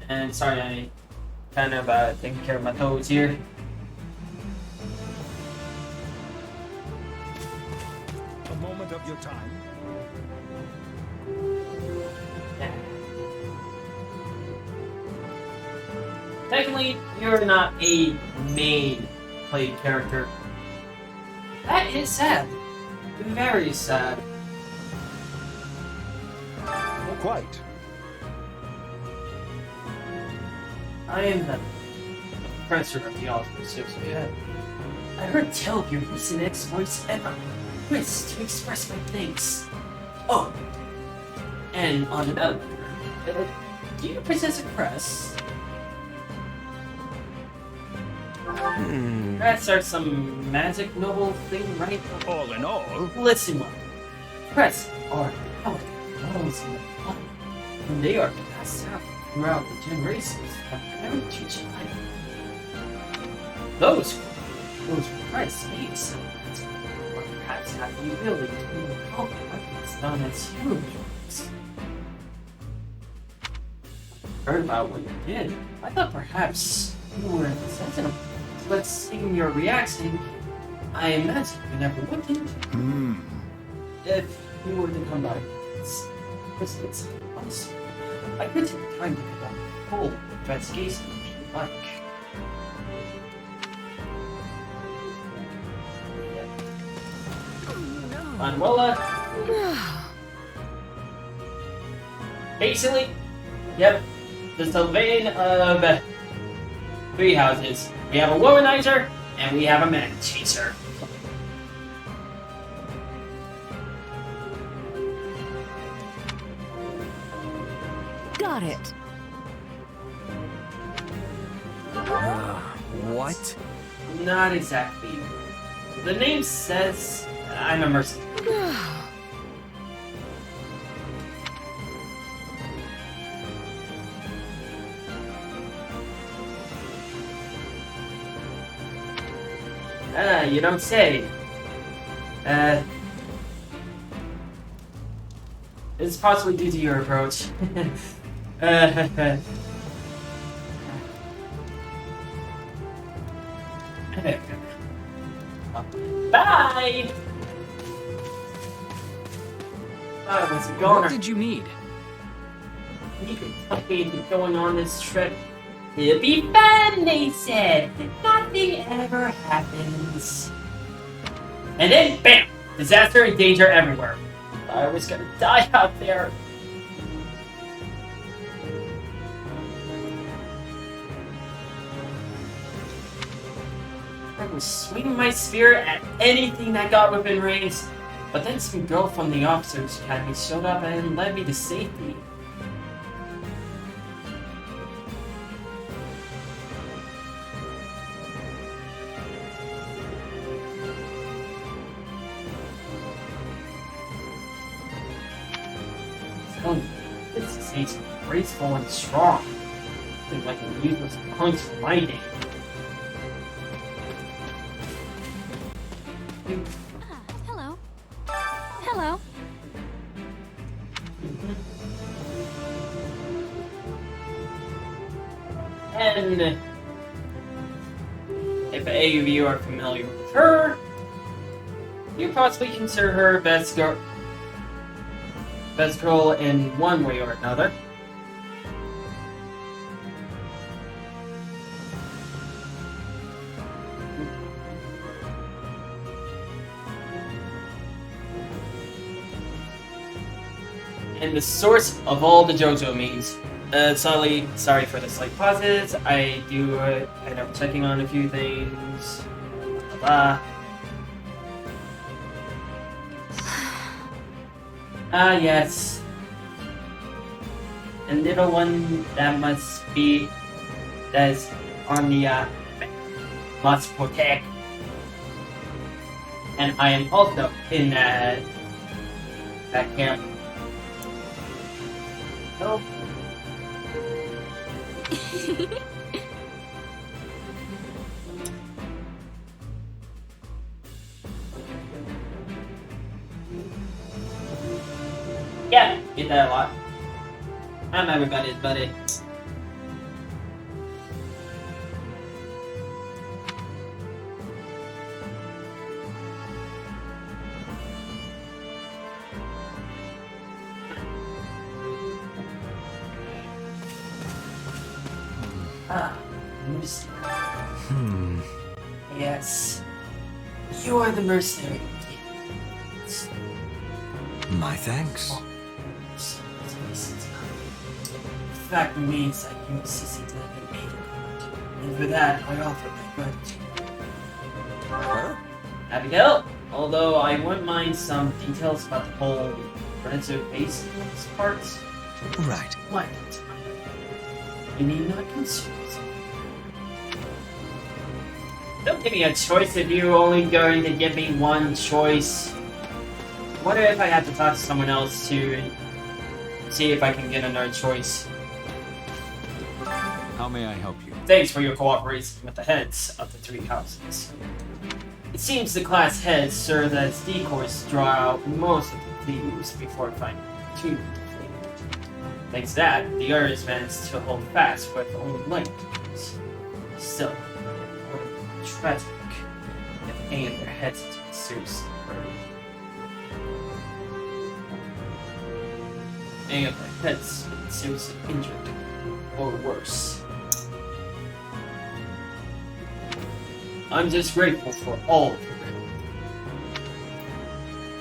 And sorry, I kind of taking care of my toes here. A moment of your time. Yeah. Technically, you're not a main played character. That is sad. Very sad. Quite. I am the professor of the Ultimate Six Head. I heard tell of your recent exploits and I wish to express my thanks. Oh, and on another, do you possess a crest? Crests are some magic noble thing, right? All in all, listen, well, crests are powerful models in the body, and they are passed out throughout the generations of heritage life. Those crests may sound or perhaps have the ability to recall weapons known as heroes. Heard about what you did. I thought perhaps you were sensitive. But seeing your reaction, I imagine you never would do. If you were to come by this honestly, I could take time to conduct a full investigation if you like. Manuela. Basically, yep, the Sylvain of 3 houses. We have a womanizer, and we have a man chaser. Got it. What? Not exactly. The name says I'm a mercenary. You don't say. It's possibly due to your approach. Bye! What's it going? What did you need? You could tell me going on this trip. It'll be fun, they said. Nothing ever happens. And then, bam! Disaster and danger everywhere. I was gonna die out there. I was swinging my spear at anything that got within range, but then some girl from the officers' academy showed up and led me to safety. This is graceful and strong. I think I can use those punch for my day. Hello. Hello. And if any of you are familiar with her, you possibly consider her best girl in one way or another. And the source of all the JoJo memes. Sorry for the slight pauses. I do end up checking on a few things. Blah. Yes. A little one that must be that's on the must protect. And I am also in that camp. Oh. Yeah, get that a lot. I'm everybody's buddy. Mercenary. Yes. You are the mercenary. My thanks. The fact remains that you assisted in aid, and for that I offer my gratitude. Abigail, although I wouldn't mind some details about the whole Renzo base parts. Right. Why not? You need not concern yourself. Don't give me a choice if you're only going to give me one choice. Wonder if I have to talk to someone else to see if I can get another choice. How may I help you? Thanks for your cooperation with the heads of the three houses. It seems the class heads serve as decoys to draw out most of the thieves before finding two. Thanks to that, the others managed to hold fast with only light tools. Still, it would be tragic if any of their heads had been seriously hurt. Any of their heads had been seriously injured, or worse. I'm just grateful for all of you.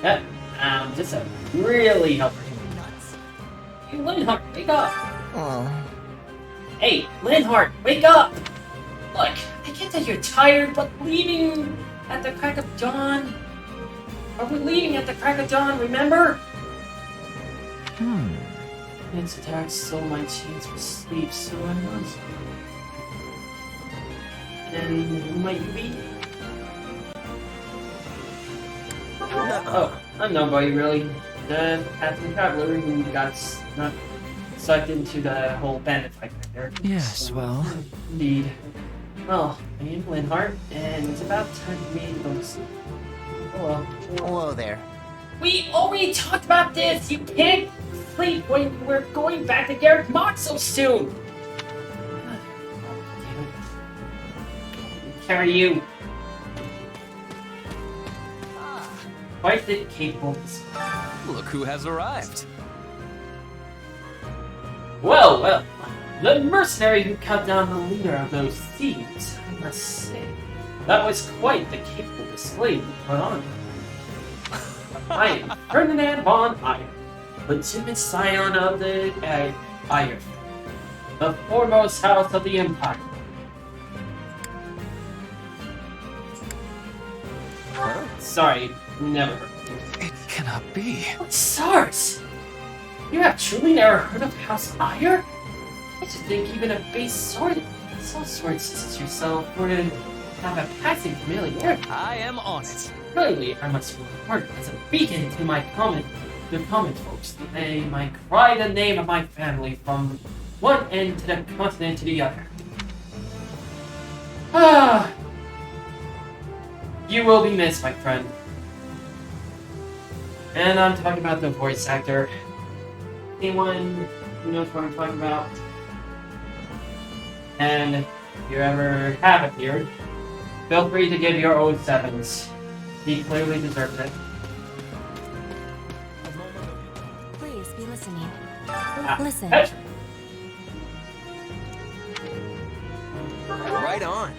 Yep, I'm just a really helper. Hey, Linhardt, wake up! Hey, Linhardt, wake up! Look, I get that you're tired, but leaving at the crack of dawn? Are we leaving at the crack of dawn, remember? Its attack stole my chance for sleep, so I must. And who might you be? Oh, I'm nobody really. The Captain Traveler who got sucked into the whole bandit fight back there. Yes, well. Indeed. Well, I am Linhardt, and it's about time for me to go to sleep. Hello. Hello there. We already talked about this! You can't sleep when we're going back to Garrett Mock so soon! Carry you. Quite the capable. Look who has arrived. Well, the mercenary who cut down the leader of those thieves, I must say. That was quite the capable display you put on. I am Ferdinand von Ayer, legitimate scion of the Ayer, the foremost house of the Empire. Sorry, never heard of it. It cannot be. SARS! You have truly never heard of House Ayer? I should think even a base sword such as yourself would have a passing familiarity. I am on it. Clearly, I must work as a beacon to my common folks. They might cry the name of my family from one end to the continent to the other. Ah! You will be missed, my friend. And I'm talking about the voice actor. Anyone who knows what I'm talking about? And if you ever have appeared, feel free to give your own sevens. He clearly deserves it. Please be listening. Listen. Hey. Right on.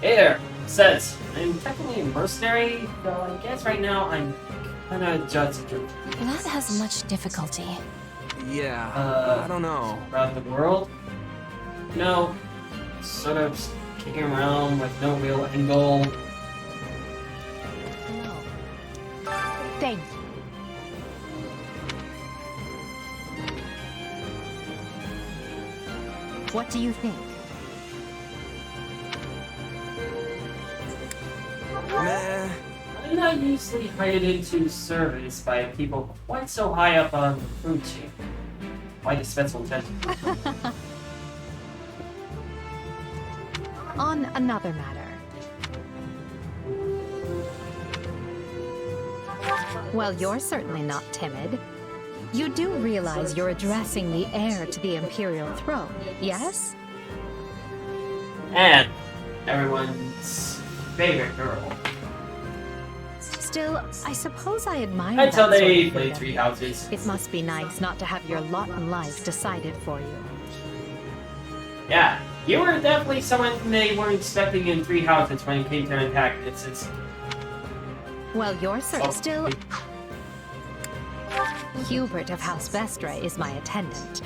Hey there, says, I'm technically a mercenary, though I guess right now I'm kinda judged. That has much difficulty. Yeah, I don't know. Around the world? No. Sort of just kicking around with no real end goal. Thank you. What do you think? Meh. I'm not usually hired into service by people quite so high up on the food chain. Why the special attention? On another matter. Well, you're certainly not timid. You do realize you're addressing the heir to the Imperial throne, yes? And everyone's favorite girl. Still, I suppose I admire Until that sort they of play freedom. Three Houses. It must be nice not to have your lot in life decided for you. Yeah, you were definitely someone they weren't expecting in Three Houses when it came to antagonists. Well, you're still... Hubert of House Vestra is my attendant.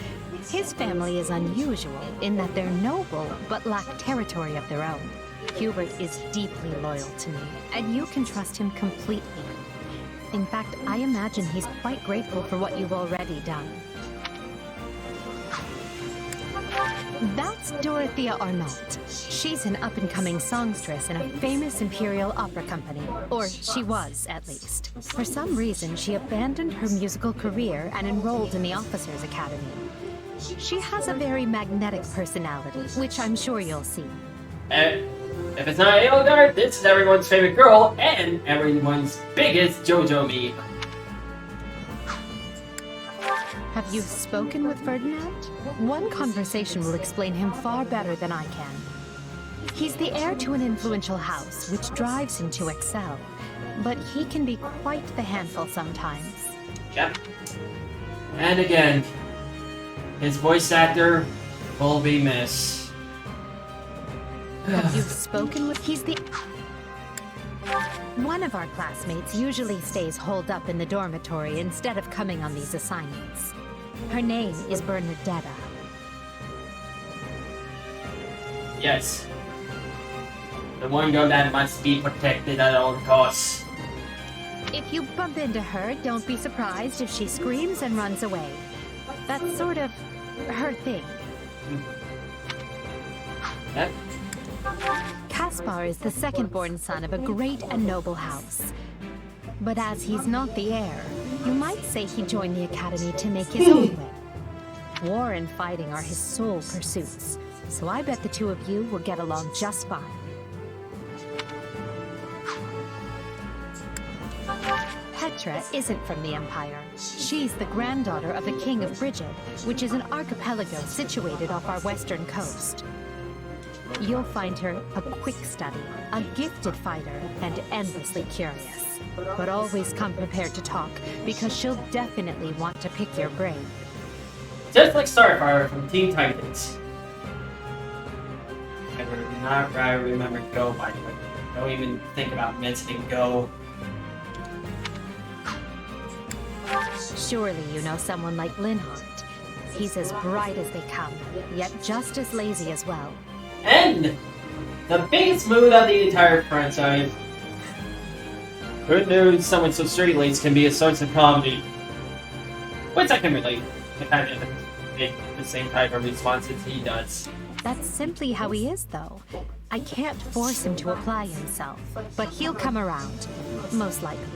His family is unusual in that they're noble but lack territory of their own. Hubert is deeply loyal to me, and you can trust him completely. In fact, I imagine he's quite grateful for what you've already done. That's Dorothea Arnault. She's an up-and-coming songstress in a famous Imperial opera company. Or she was, at least. For some reason, she abandoned her musical career and enrolled in the Officers' Academy. She has a very magnetic personality, which I'm sure you'll see. If it's not Eldar, this is everyone's favorite girl and everyone's biggest JoJo meme. Have you spoken with Ferdinand? One conversation will explain him far better than I can. He's the heir to an influential house, which drives him to excel. But he can be quite the handful sometimes. Yep. And again, his voice actor will be missed. Have you spoken with... He's the... One of our classmates usually stays holed up in the dormitory instead of coming on these assignments. Her name is Bernadetta. Yes. The one girl that must be protected at all costs. If you bump into her, don't be surprised if she screams and runs away. That's sort of her thing. Yep. Caspar is the second-born son of a great and noble house. But as he's not the heir, you might say he joined the academy to make his own way. War and fighting are his sole pursuits, so I bet the two of you will get along just fine. Petra isn't from the Empire. She's the granddaughter of the King of Brigid, which is an archipelago situated off our western coast. You'll find her a quick study, a gifted fighter, and endlessly curious. But always come prepared to talk, because she'll definitely want to pick your brain. Just like Starfire from Teen Titans. I would not rather remember Go, by the way. Don't even think about mentioning Go. Surely you know someone like Linhardt. He's as bright as they come, yet just as lazy as well. And the biggest mood of the entire franchise. Good news, someone so straight-laced can be a source of comedy. Which I can relate. I kind of make the same type of responses he does. That's simply how he is, though. I can't force him to apply himself, but he'll come around, most likely.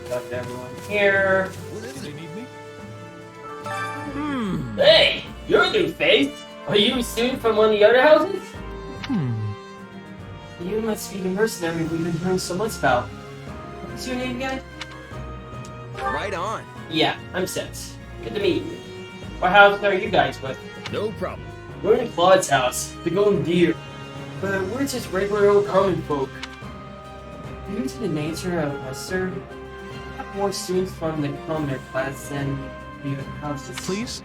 Got everyone here. They need me? Hey, you're a new face. Are you a student from one of the other houses? You must be the mercenary we've been hearing so much about. What's your name again? Right on. Yeah, I'm Seth. Good to meet you. What house are you guys with? No problem. We're in Claude's house, the Golden Deer. But we're just regular old common folk. Due to the nature of Wester, we have more students from the commoner class than the other houses. Please?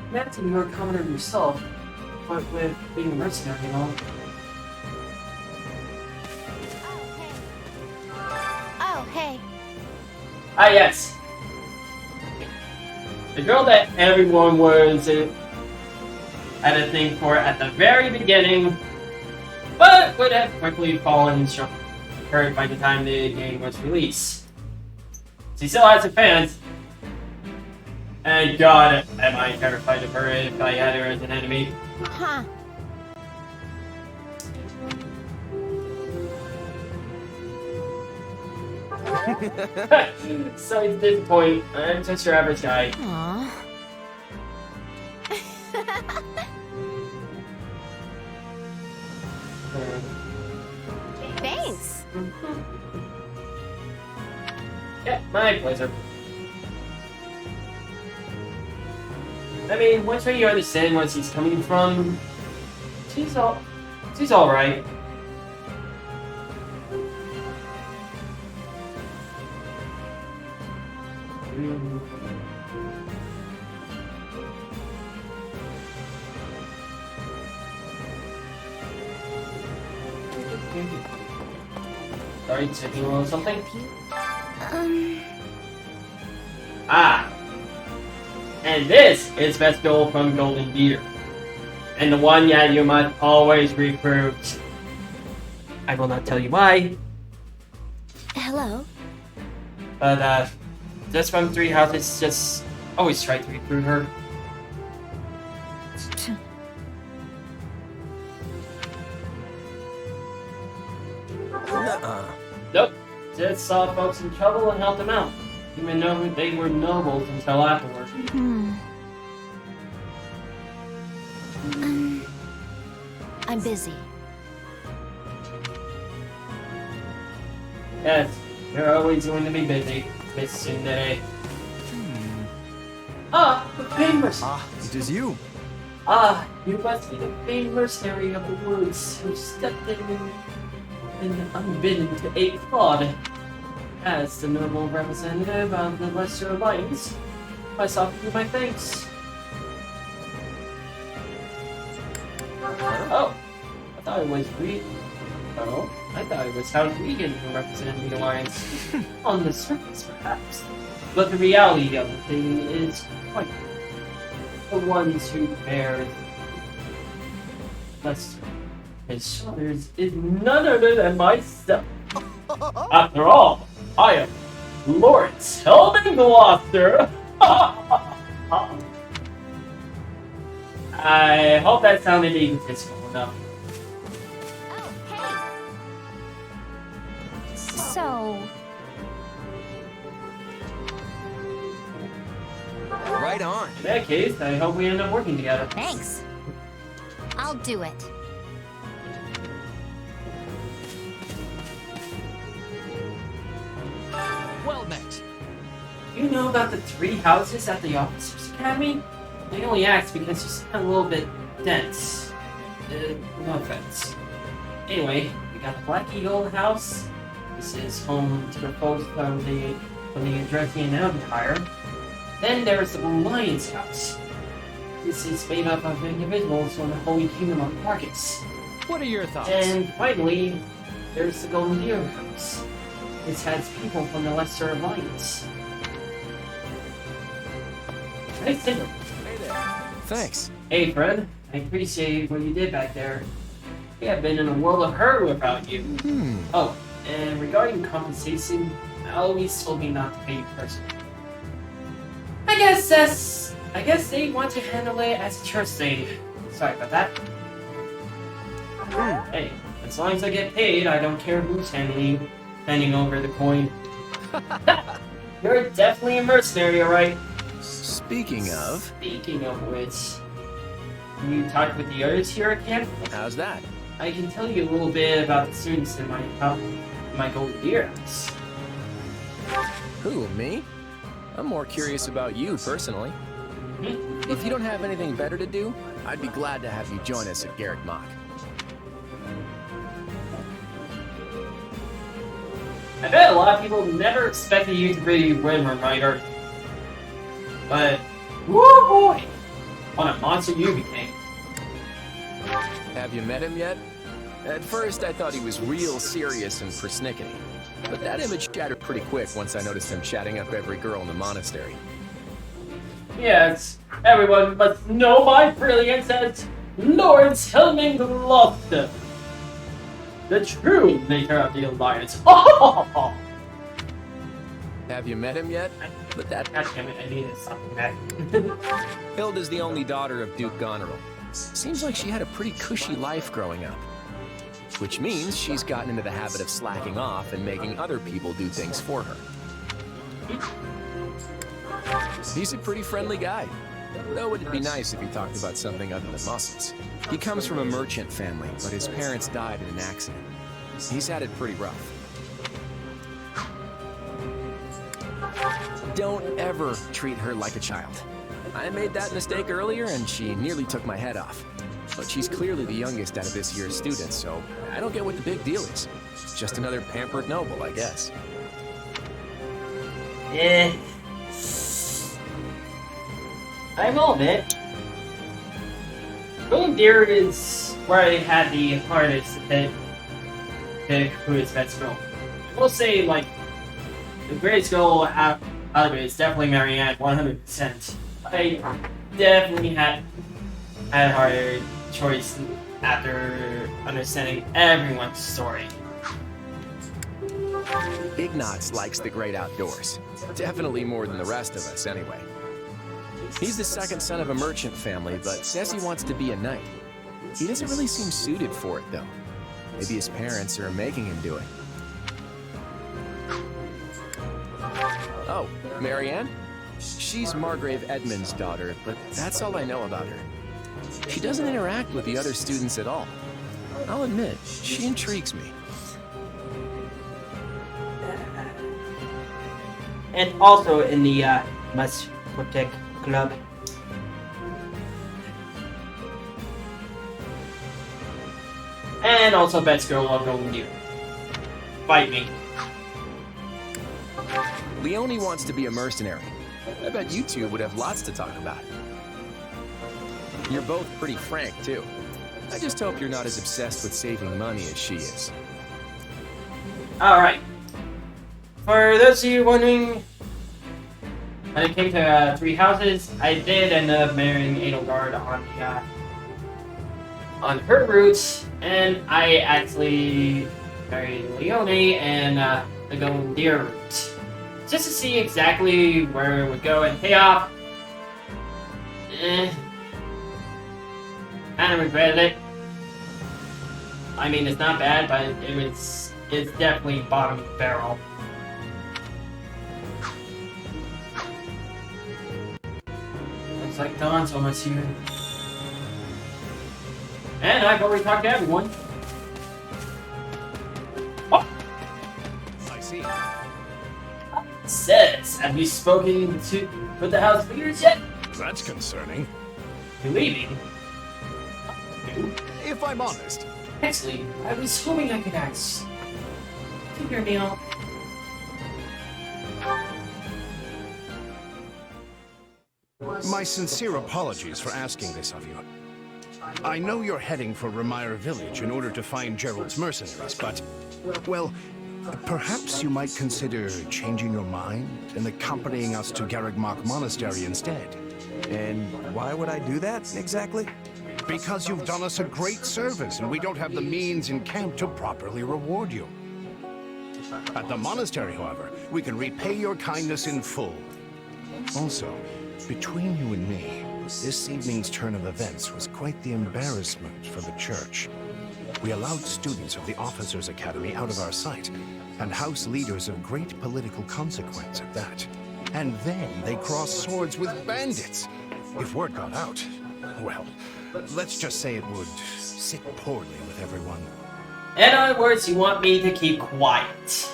Imagine you're a commoner yourself, but with being a mercenary and all. hey. Ah, yes. The girl that everyone was had a thing for at the very beginning, but would have quickly fallen short by the time the game was released. She still has her fans. And God, am I terrified of her if I had her as an enemy. Huh. Sorry to disappoint. I'm just your average guy. Aww. Thanks. Yeah, my pleasure. I mean, once you understand where she's coming from, she's alright. Sorry, checking on something? Ah! And this is Vestal from Golden Deer. And the one that you must always recruit. I will not tell you why. Hello. But, just from Three Houses, just always try to recruit her. Nope. Just saw folks in trouble and helped them out. Even though they were nobles until afterwards. I'm busy. Yes, you're always going to be busy, Miss Tsundere. Ah, the pain mercenary. Ah, it is you. Ah, you must be the pain mercenary of the woods who stepped in unbidden to aid Claude. As the noble representative of the Lesser Alliance, I saw you my thanks. Oh, I thought it was I thought it was House Regan who represented the Alliance. On the surface, perhaps. But the reality of the thing is quite the ones who bear Lester, his shoulders, is none other than myself. After all, I am Lawrence Hellman Gloucester. I hope that sounded egotistical enough. So... Right on. In that case, I hope we end up working together. Thanks. I'll do it. Well met. You know about the 3 houses at the Officers Academy? They only asked because you sound a little bit dense. No offense. Anyway, we got the Black Eagle House. This is home to the folks from the Adressian Empire. Then there's the Lion's House. This is made up of individuals from the Holy Kingdom of Marcus. What are your thoughts? And finally, there's the Golden Deer House. This has people from the Lesser Alliance. Nice dinner. Hey there. Thanks. Hey, Fred. I appreciate what you did back there. We have been in a world of hurt without you. Oh, and regarding compensation, Eloise told me not to pay you personally. I guess they want to handle it as a church thing. Sorry about that. Hey, as long as I get paid, I don't care who's handing over the coin. You're definitely a mercenary, alright? Speaking of which, you talked with the others here at camp? How's that? I can tell you a little bit about the students in my Golden Deer House. Who, me? I'm more curious about you, personally. If you don't have anything better to do, I'd be glad to have you join us at Garrett Mach. I bet a lot of people never expected you to be Rimmer Rider. But, woo boy! What a monster you became. Have you met him yet? At first, I thought he was real serious and persnickety. But that image shattered pretty quick once I noticed him chatting up every girl in the monastery. Yes, everyone must know my brilliance as Lord Helming the true maker of the Alliance. Have you met him yet? But that... I needed something back. Hilda's the only daughter of Duke Goneril. Seems like she had a pretty cushy life growing up. Which means she's gotten into the habit of slacking off and making other people do things for her. He's a pretty friendly guy. Though it'd be nice if he talked about something other than muscles. He comes from a merchant family, but his parents died in an accident. He's had it pretty rough. Don't ever treat her like a child. I made that mistake earlier and she nearly took my head off. But she's clearly the youngest out of this year's students, so I don't get what the big deal is. Just another pampered noble, I guess. I will admit, Golden Deer is where I had the hardest to pick who is best girl. I will say, like, the greatest girl out of it is definitely Marianne, 100%. I definitely had a harder choice after understanding everyone's story. Ignatz likes the great outdoors. Definitely more than the rest of us, anyway. He's the second son of a merchant family, but says he wants to be a knight. He doesn't really seem suited for it, though. Maybe his parents are making him do it. Oh, Marianne? She's Margrave Edmund's daughter, but that's all I know about her. She doesn't interact with the other students at all. I'll admit, she intrigues me. And also in the Must Protect Club. And also best girl of Golden Deer. Fight me. Leonie wants to be a mercenary. I bet you two would have lots to talk about. You're both pretty frank, too. I just hope you're not as obsessed with saving money as she is. Alright. For those of you wondering, when it came to Three Houses, I did end up marrying Edelgard on her route, and I actually married Leonie and the Golden Deer route. Just to see exactly where it would go and pay off. Kind of regretted it. I mean, it's not bad, but it's definitely bottom barrel. Looks like Dawn's almost here. And I've already talked to everyone. Oh! I see. Says, have you spoken with the house leaders yet? That's concerning. You're leaving? If I'm honest. Actually, I was hoping I could ask. Your meal. My sincere apologies for asking this of you. I know you're heading for Ramire Village in order to find Gerald's mercenaries, but, well, perhaps you might consider changing your mind and accompanying us to Garreg-Mach Monastery instead. And why would I do that, exactly? Because you've done us a great service, and we don't have the means in camp to properly reward you. At the monastery, however, we can repay your kindness in full. Also, between you and me, this evening's turn of events was quite the embarrassment for the church. We allowed students of the Officers' Academy out of our sight, and house leaders of great political consequence at that. And then they crossed swords with bandits. If word got out, well, let's just say it would sit poorly with everyone. In other words, you want me to keep quiet.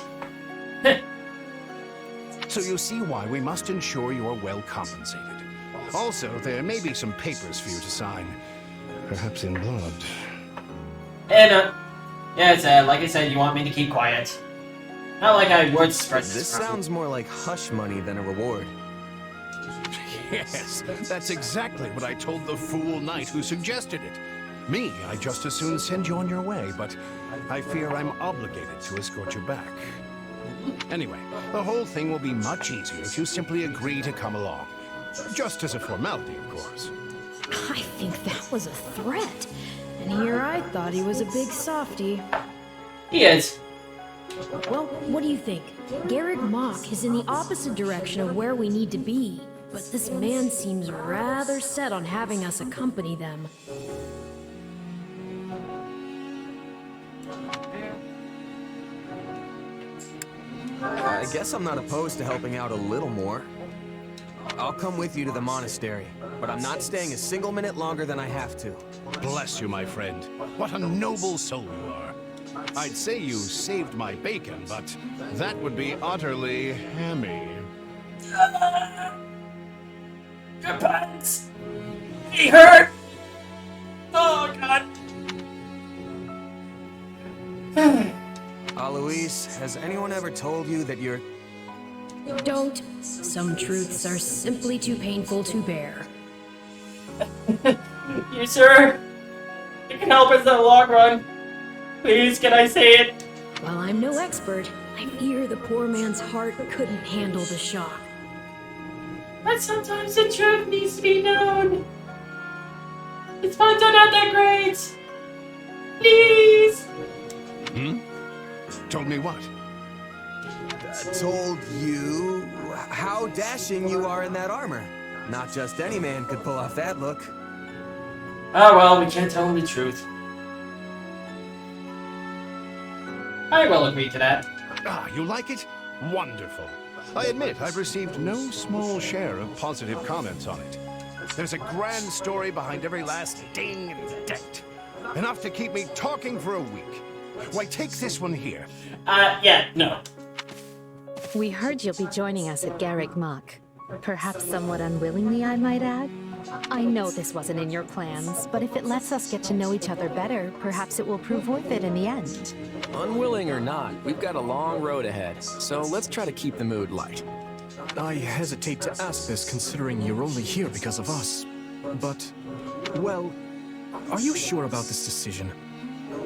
So you see why we must ensure you are well compensated. Also, there may be some papers for you to sign. Perhaps in blood. And, yeah, like I said, you want me to keep quiet. Not like I would spread this sounds more like hush money than a reward. Yes, that's exactly what I told the fool knight who suggested it. Me, I'd just as soon send you on your way, but I fear I'm obligated to escort you back. Anyway, the whole thing will be much easier if you simply agree to come along. Just as a formality, of course. I think that was a threat. And here I thought he was a big softy. He is. Well, what do you think? Garrick Mach is in the opposite direction of where we need to be. But this man seems rather set on having us accompany them. I guess I'm not opposed to helping out a little more. I'll come with you to the monastery, but I'm not staying a single minute longer than I have to. Bless you, my friend. What a noble soul you are. I'd say you saved my bacon, but that would be utterly hammy. Your pants! He hurt! Oh, God! Alois, has anyone ever told you that you're... Don't. Some truths are simply too painful to bear. You sure? You can help us in the long run. Please, can I say it? While I'm no expert, I fear the poor man's heart couldn't handle the shock. But sometimes the truth needs to be known. It's fine, are not that great. Please. Hmm? Told me what? Told you how dashing you are in that armor. Not just any man could pull off that look. Oh well, we can't tell him the truth. I will agree to that. Ah, you like it? Wonderful. I admit I've received no small share of positive comments on it. There's a grand story behind every last ding and dent. Enough to keep me talking for a week. Why, take this one here. Yeah, no. We heard you'll be joining us at Garrick Mach. Perhaps somewhat unwillingly, I might add. I know this wasn't in your plans, but if it lets us get to know each other better, perhaps it will prove worth it in the end. Unwilling or not, we've got a long road ahead, so let's try to keep the mood light. I hesitate to ask this considering you're only here because of us. But, well, are you sure about this decision?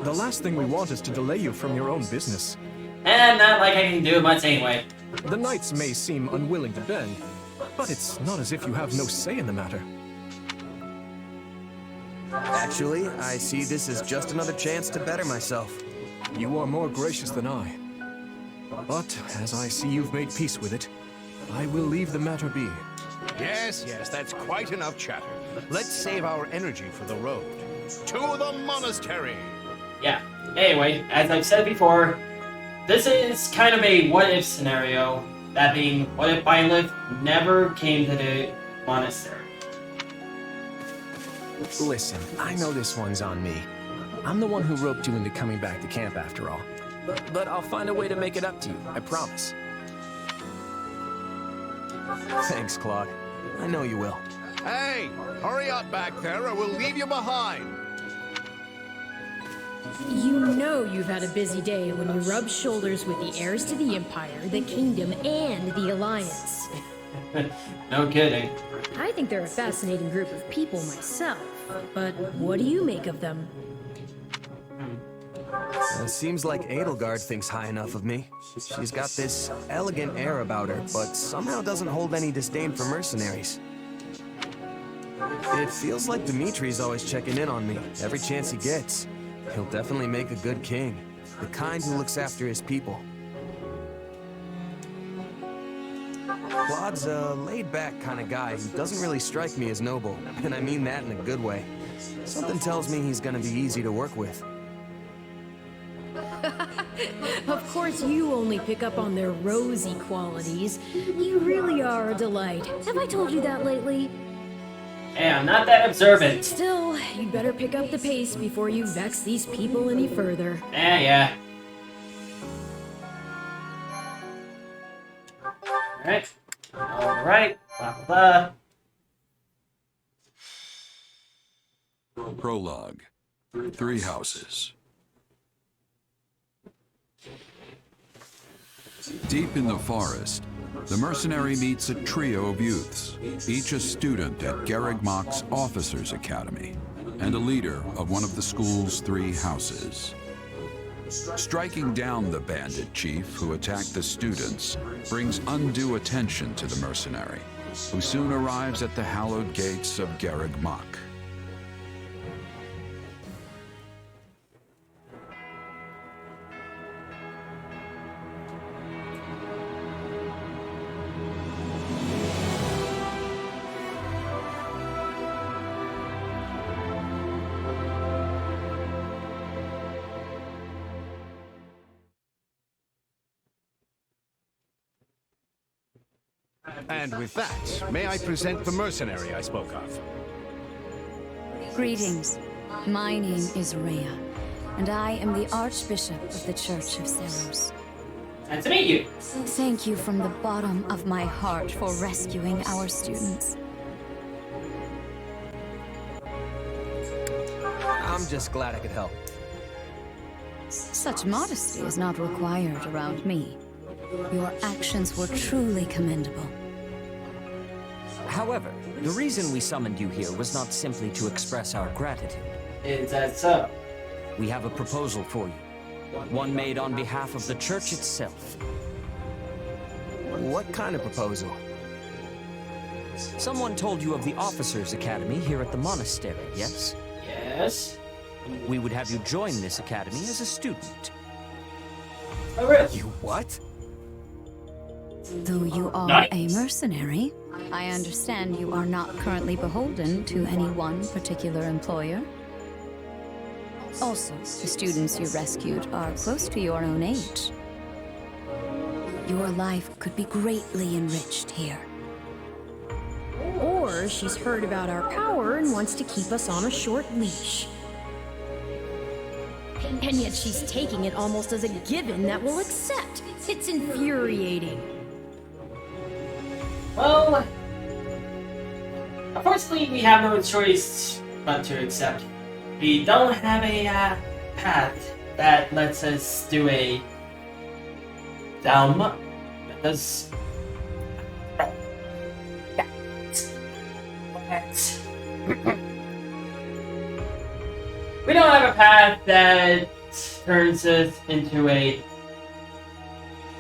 The last thing we want is to delay you from your own business. And not like I can do much anyway. The knights may seem unwilling to bend, but it's not as if you have no say in the matter. Actually, I see this as just another chance to better myself. You are more gracious than I. But, as I see you've made peace with it, I will leave the matter be. Yes, that's quite enough chatter. Let's save our energy for the road. To the monastery! Yeah. Anyway, as I've said before, this is kind of a what-if scenario. That being, what if Byleth never came to the monastery? Listen, I know this one's on me. I'm the one who roped you into coming back to camp after all. But I'll find a way to make it up to you, I promise. Thanks, Claude. I know you will. Hey, hurry up back there or we'll leave you behind. You know you've had a busy day when you rub shoulders with the heirs to the Empire, the Kingdom, and the Alliance. No kidding. I think they're a fascinating group of people myself, but what do you make of them? It seems like Edelgard thinks high enough of me. She's got this elegant air about her, but somehow doesn't hold any disdain for mercenaries. It feels like Dimitri's always checking in on me, every chance he gets. He'll definitely make a good king, the kind who looks after his people. Claude's a laid-back kind of guy who doesn't really strike me as noble, and I mean that in a good way. Something tells me he's gonna be easy to work with. Of course you only pick up on their rosy qualities. You really are a delight. Have I told you that lately? Hey, I'm not that observant. Still, you'd better pick up the pace before you vex these people any further. Yeah. Alright. Blah, blah, blah. Prologue. 3 houses. Deep in the forest, the mercenary meets a trio of youths, each a student at Garrick Mach's Officers' Academy, and a leader of one of the school's 3 houses. Striking down the bandit chief who attacked the students brings undue attention to the mercenary, who soon arrives at the hallowed gates of Garreg Mach. And with that, may I present the mercenary I spoke of? Greetings. My name is Rhea, and I am the Archbishop of the Church of Seiros. Nice to meet you. Thank you from the bottom of my heart for rescuing our students. I'm just glad I could help. Such modesty is not required around me. Your actions were truly commendable. However, the reason we summoned you here was not simply to express our gratitude. Is that so? We have a proposal for you. One made on behalf of the church itself. What kind of proposal? Someone told you of the Officers' Academy here at the monastery, yes? Yes. We would have you join this academy as a student. Oh, really? You what? Though you are Nice. a mercenary, I understand you are not currently beholden to any one particular employer. Also, the students you rescued are close to your own age. Your life could be greatly enriched here. Or she's heard about our power and wants to keep us on a short leash. And yet she's taking it almost as a given that we'll accept. It's infuriating. Well, unfortunately, we have no choice but to accept. We don't have a path that lets us do a Dalma. That does. We don't have a path that turns us into a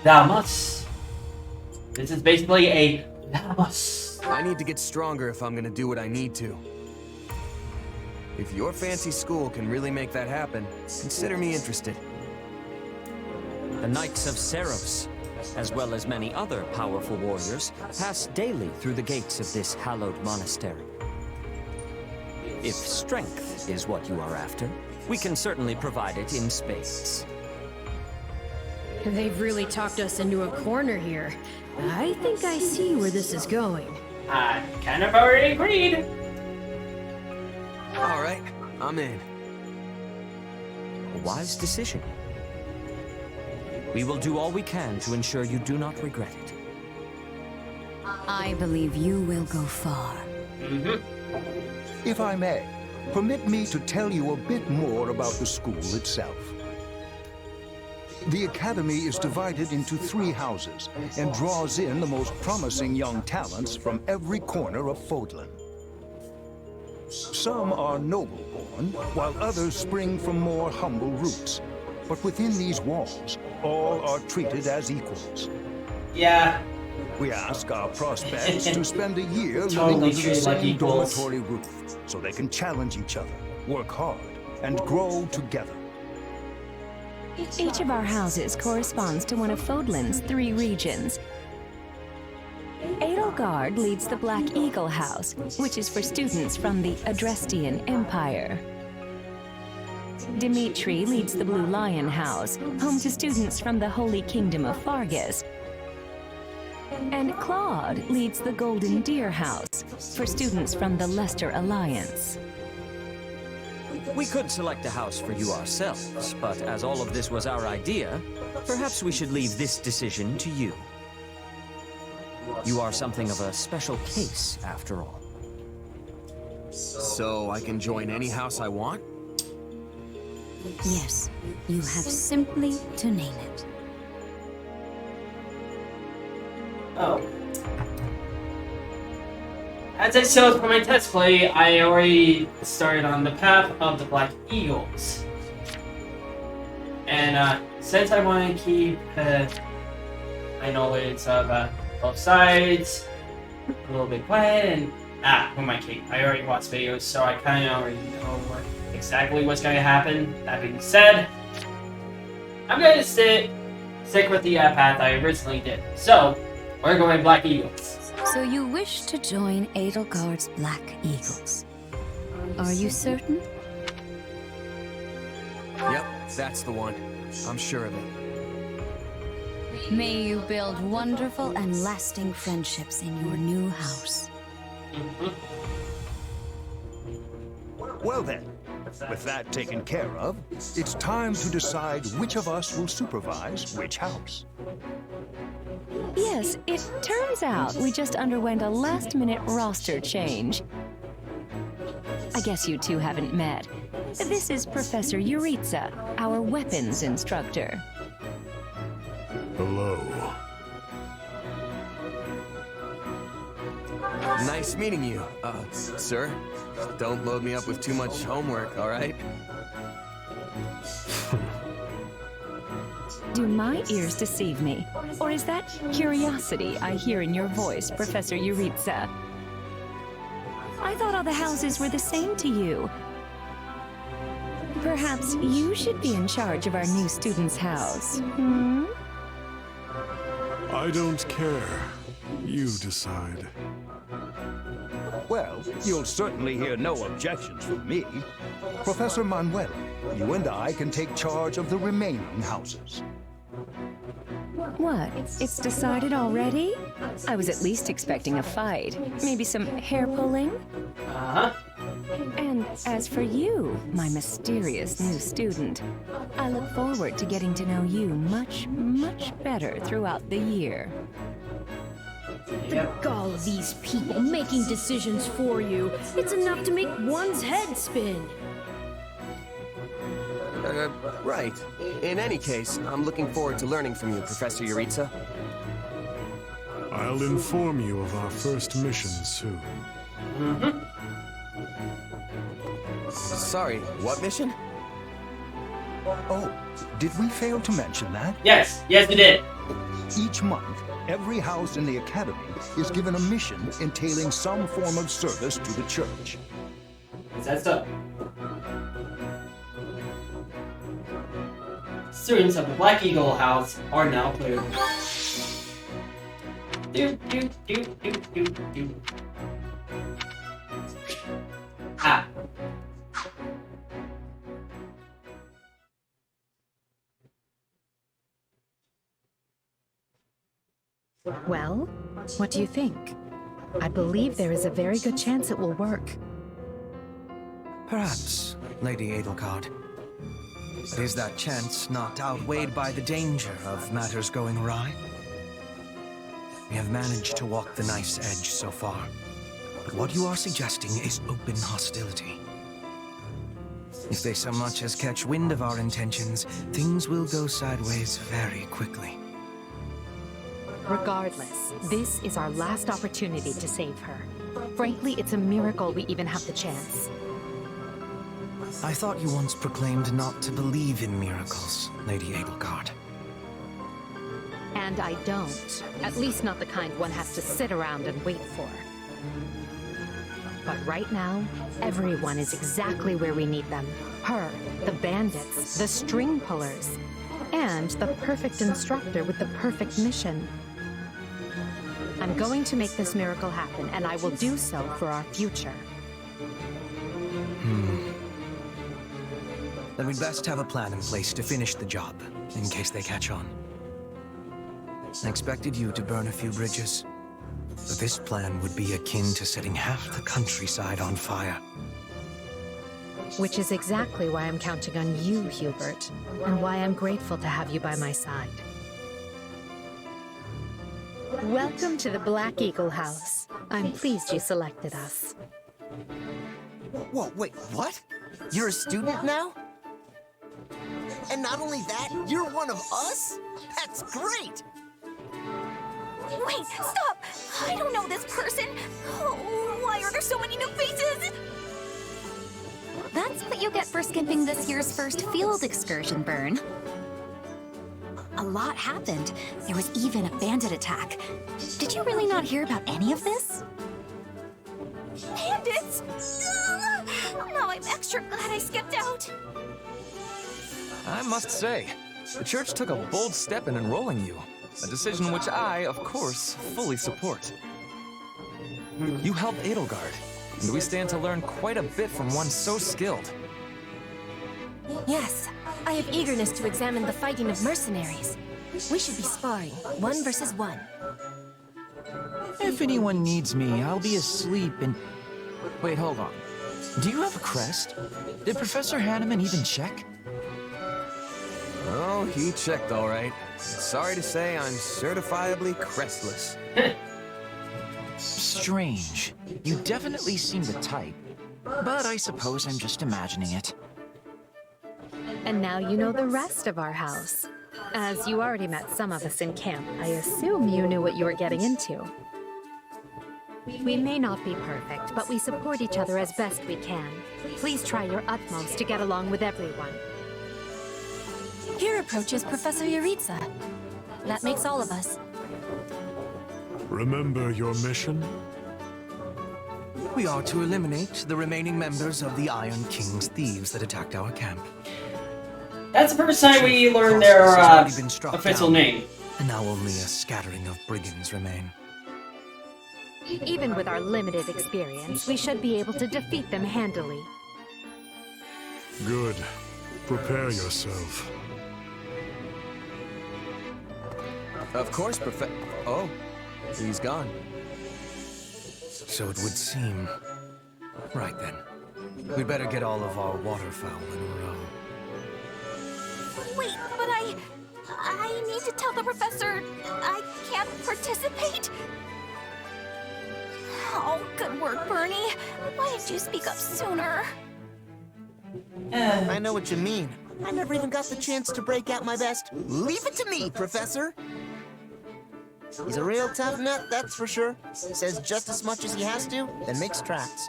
thou must. This is basically a thou must. I need to get stronger if I'm gonna do what I need to. If your fancy school can really make that happen, consider me interested. The Knights of Seiros, as well as many other powerful warriors, pass daily through the gates of this hallowed monastery. If strength is what you are after, we can certainly provide it in spades. They've really talked us into a corner here. I think I see where this is going. I kind of already agreed. All right, I'm in. A wise decision. We will do all we can to ensure you do not regret it. I believe you will go far. If I may, permit me to tell you a bit more about the school itself. The Academy is divided into 3 houses and draws in the most promising young talents from every corner of Fodlan. Some are noble-born, while others spring from more humble roots. But within these walls, all are treated as equals. Yeah. We ask our prospects to spend a year living Totally under the treated like same equals. dormitory roof, so they can challenge each other, work hard, and grow together. Each of our houses corresponds to one of Fodlan's 3 regions. Edelgard leads the Black Eagle House, which is for students from the Adrestian Empire. Dimitri leads the Blue Lion House, home to students from the Holy Kingdom of Fargus. And Claude leads the Golden Deer House, for students from the Leicester Alliance. We could select a house for you ourselves, but as all of this was our idea, perhaps we should leave this decision to you. You are something of a special case, after all. So I can join any house I want? Yes, you have simply to name it. Oh. As I showed for my test play, I already started on the path of the Black Eagles. And And since I want to keep my knowledge of both sides a little bit quiet, and who am I kidding? I already watched videos, so I kind of already know exactly what's going to happen. That being said, I'm going to stick with the path I originally did. So, we're going Black Eagles. So you wish to join Edelgard's Black Eagles? Are you certain? Yep, that's the one. I'm sure of it. May you build wonderful and lasting friendships in your new house. Well then, with that taken care of, it's time to decide which of us will supervise which house. Yes, it turns out we just underwent a last-minute roster change. I guess you two haven't met. This is Professor Yuritsa, our weapons instructor. Hello. Nice meeting you, sir. Don't load me up with too much homework, all right? Do my ears deceive me? Or is that curiosity I hear in your voice, Professor Yuritsa? I thought all the houses were the same to you. Perhaps you should be in charge of our new student's house, hmm? I don't care. You decide. Well, you'll certainly hear no objections from me. Professor Manuel, you and I can take charge of the remaining houses. What? It's decided already? I was at least expecting a fight. Maybe some hair pulling? Uh-huh. And as for you, my mysterious new student, I look forward to getting to know you much, much better throughout the year. The gall of these people making decisions for you. It's enough to make one's head spin. Right. In any case, I'm looking forward to learning from you, Professor Yuritsa. I'll inform you of our first mission soon. Sorry, what mission? Oh, did we fail to mention that? Yes, we did. Each month, every house in the Academy is given a mission entailing some form of service to the church. That's up. Students of the Black Eagle House are now cleared. Ah. Well, what do you think? I believe there is a very good chance it will work. Perhaps, Lady Edelgard. But is that chance not outweighed by the danger of matters going awry? We have managed to walk the knife's edge so far. But what you are suggesting is open hostility. If they so much as catch wind of our intentions, things will go sideways very quickly. Regardless, this is our last opportunity to save her. Frankly, it's a miracle we even have the chance. I thought you once proclaimed not to believe in miracles, Lady Edelgard. And I don't. At least not the kind one has to sit around and wait for. But right now, everyone is exactly where we need them. Her, the bandits, the string pullers, and the perfect instructor with the perfect mission. I'm going to make this miracle happen, and I will do so for our future. Then we'd best have a plan in place to finish the job, in case they catch on. I expected you to burn a few bridges, but this plan would be akin to setting half the countryside on fire. Which is exactly why I'm counting on you, Hubert, and why I'm grateful to have you by my side. Welcome to the Black Eagle House. I'm pleased you selected us. Whoa, wait, what? You're a student now? And not only that, you're one of us? That's great! Wait, stop! I don't know this person! Oh, why are there so many new faces? That's what you get for skipping this year's first field excursion, Burn. A lot happened. There was even a bandit attack. Did you really not hear about any of this? Bandits! Ugh! Now I'm extra glad I skipped out. I must say, the church took a bold step in enrolling you. A decision which I, of course, fully support. You helped Edelgard, and we stand to learn quite a bit from one so skilled. Yes, I have eagerness to examine the fighting of mercenaries. We should be sparring, 1 versus 1. If anyone needs me, I'll be asleep and... Wait, hold on. Do you have a crest? Did Professor Hanneman even check? Oh, he checked all right. Sorry to say, I'm certifiably crestless. Strange. You definitely seem the type. But I suppose I'm just imagining it. And now you know the rest of our house. As you already met some of us in camp, I assume you knew what you were getting into. We may not be perfect, but we support each other as best we can. Please try your utmost to get along with everyone. Here approaches Professor Yaritza. That makes all of us. Remember your mission? We are to eliminate the remaining members of the Iron King's thieves that attacked our camp. That's the first time we learned their official name. And now only a scattering of brigands remain. Even with our limited experience, we should be able to defeat them handily. Good. Prepare yourself. Of course, Oh, he's gone. So it would seem. Right then. We'd better get all of our waterfowl in a row. Wait, but I need to tell the professor I can't participate. Oh, good work, Bernie. Why didn't you speak up sooner? I know what you mean. I never even got the chance to break out my best. Leave it to me, Professor. He's a real tough nut, that's for sure. Says just as much as he has to, then makes tracks.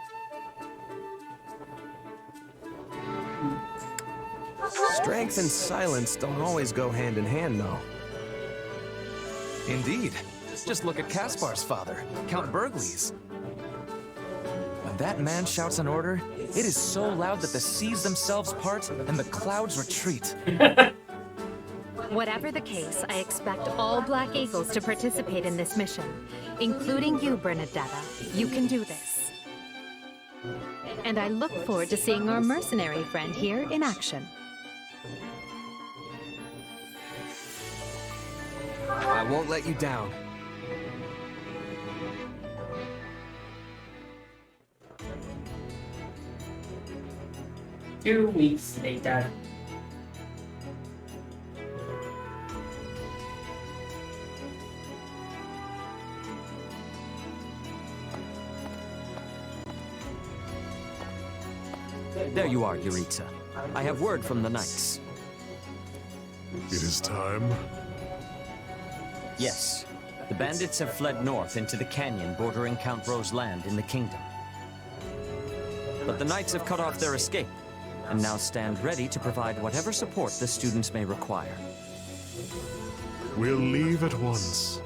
Strength and silence don't always go hand in hand, though. Indeed. Just look at Caspar's father, Count Burgles. When that man shouts an order, it is so loud that the seas themselves part and the clouds retreat. Whatever the case, I expect all Black Eagles to participate in this mission, including you, Bernadetta. You can do this. And I look forward to seeing our mercenary friend here in action. I won't let you down. Two weeks later. There you are, Yaritza. I have word from the knights. It is time. Yes. The bandits have fled north into the canyon bordering Count Ro's land in the kingdom. But the knights have cut off their escape, and now stand ready to provide whatever support the students may require. We'll leave at once.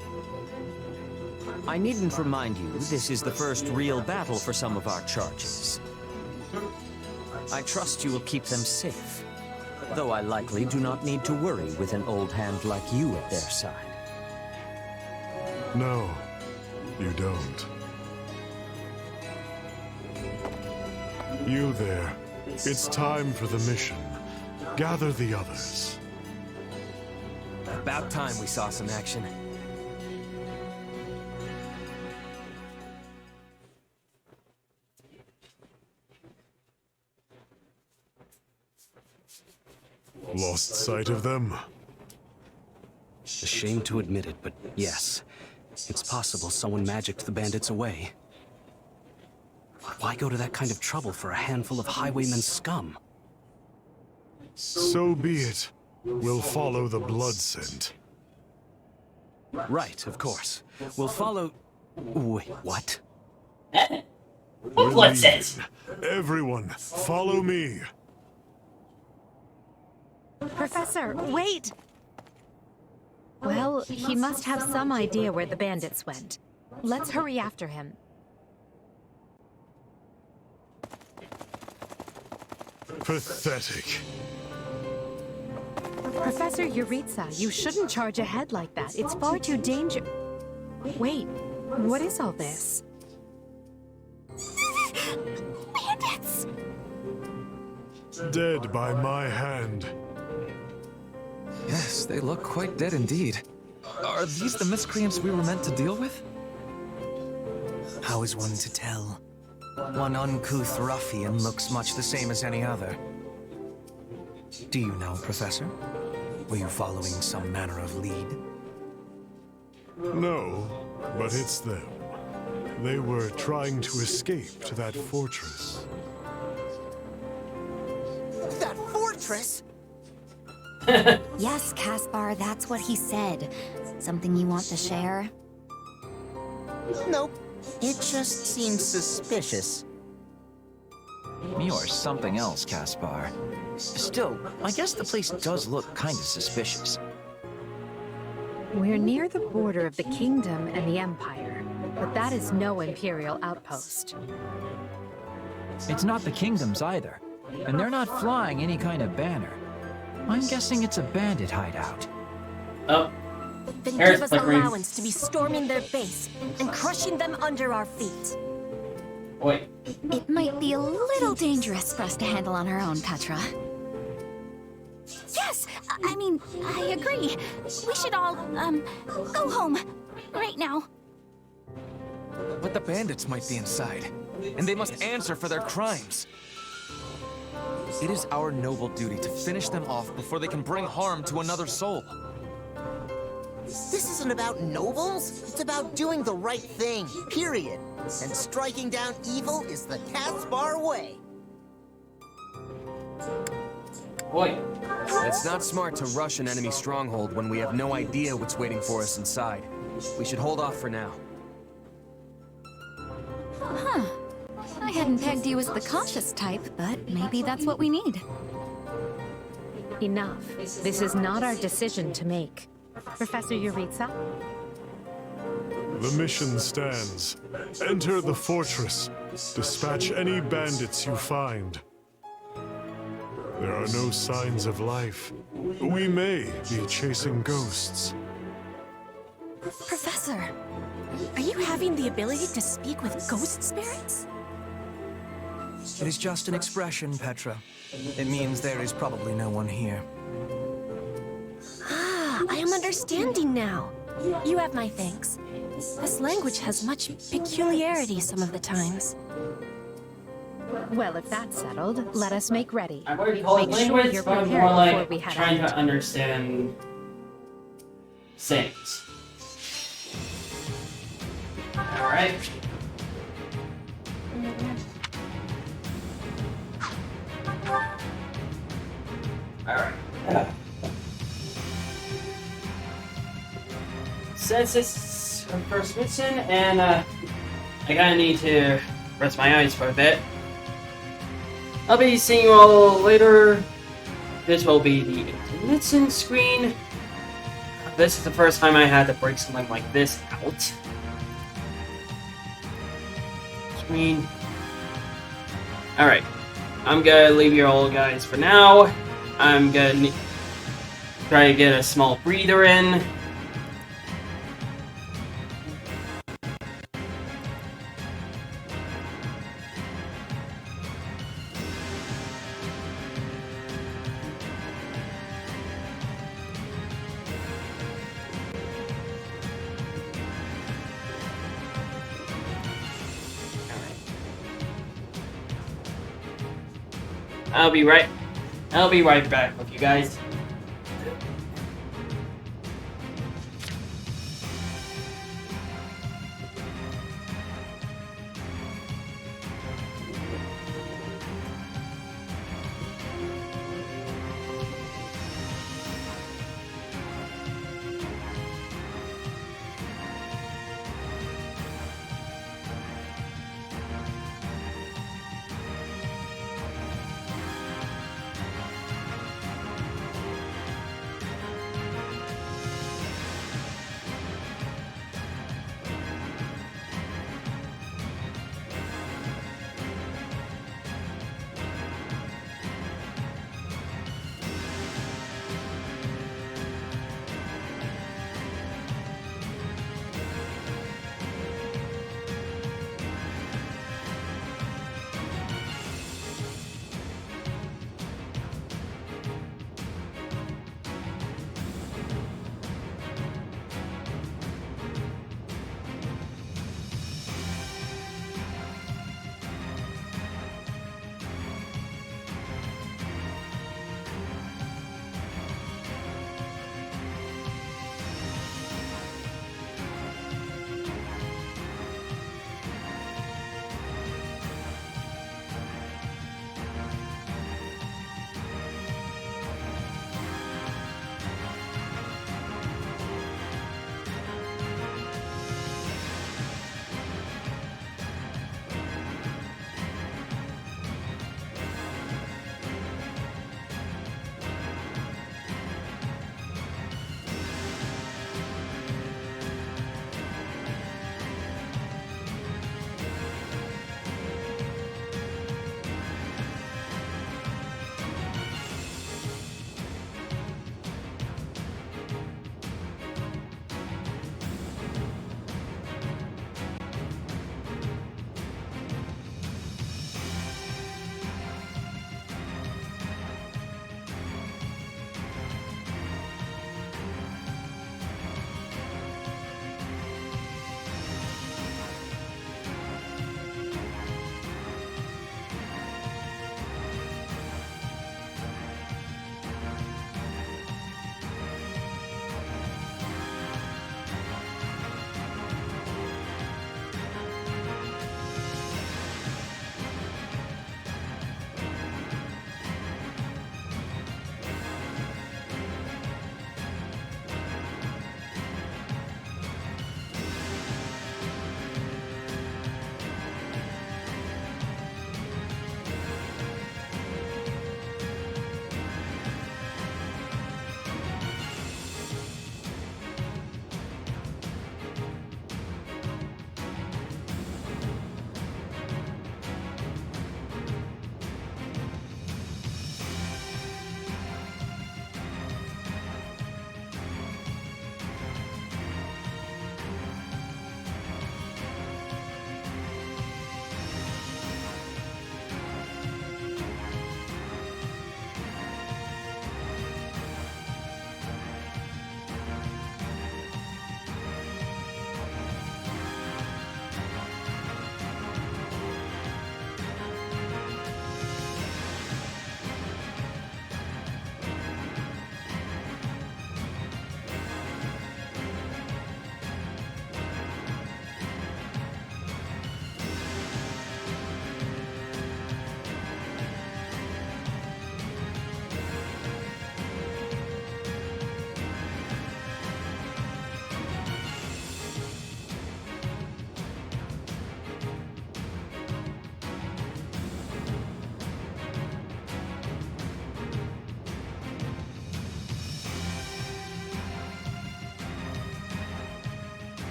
I needn't remind you, this is the first real battle for some of our charges. I trust you will keep them safe, though I likely do not need to worry with an old hand like you at their side. No, you don't. You there. It's time for the mission. Gather the others. About time we saw some action. Lost sight of them? A shame to admit it, but yes. It's possible someone magicked the bandits away. Why go to that kind of trouble for a handful of highwaymen scum? So be it. We'll follow the blood scent. Right, of course. We'll follow... Wait, what? What blood scent? Everyone, follow me. Professor, wait! Well, he must have some idea where the bandits went. Let's hurry after him. Pathetic. Professor Yuritsa, you shouldn't charge ahead like that. It's far too dangerous. Wait, what is all this? Bandits! Dead by my hand. Yes, they look quite dead indeed. Are these the miscreants we were meant to deal with? How is one to tell? One uncouth ruffian looks much the same as any other. Do you know, Professor? Were you following some manner of lead? No, but it's them. They were trying to escape to that fortress. That fortress? Yes, Caspar, that's what he said. Something you want to share? Nope. It just seems suspicious. You're something else, Caspar. Still, I guess the place does look kinda suspicious. We're near the border of the kingdom and the empire, but that is no imperial outpost. It's not the kingdoms either, and they're not flying any kind of banner. I'm guessing it's a bandit hideout. Oh. Then Hair's give us flickering. allowance to be storming their base and crushing them under our feet. Wait. It might be a little dangerous for us to handle on our own, Petra. Yes! I mean, I agree. We should all, go home. Right now. But the bandits might be inside, and they must answer for their crimes. It is our noble duty to finish them off before they can bring harm to another soul. This isn't about nobles. It's about doing the right thing, period. And striking down evil is the Caspar way. Wait. It's not smart to rush an enemy stronghold when we have no idea what's waiting for us inside. We should hold off for now. Huh. I hadn't pegged you as the cautious type, but maybe that's what we need. Enough. This is not our decision to make. Professor Yuritsa? The mission stands. Enter the fortress. Dispatch any bandits you find. There are no signs of life. We may be chasing ghosts. Professor, are you having the ability to speak with ghost spirits? It is just an expression, Petra. It means there is probably no one here. Ah, I am understanding now. You have my thanks. This language has much peculiarity some of the times. Well, if that's settled, let us make ready. I wouldn't call it Make sure language, you're but prepared more before like we head trying out. to understand things. Alright. Alright. Since this is our first mission, and I kinda need to rest my eyes for a bit. I'll be seeing you all later. This will be the intermission screen. This is the first time I had to break something like this out. Screen. Alright. I'm gonna leave you all guys for now. I'm gonna try to get a small breather in. I'll be right back with you guys.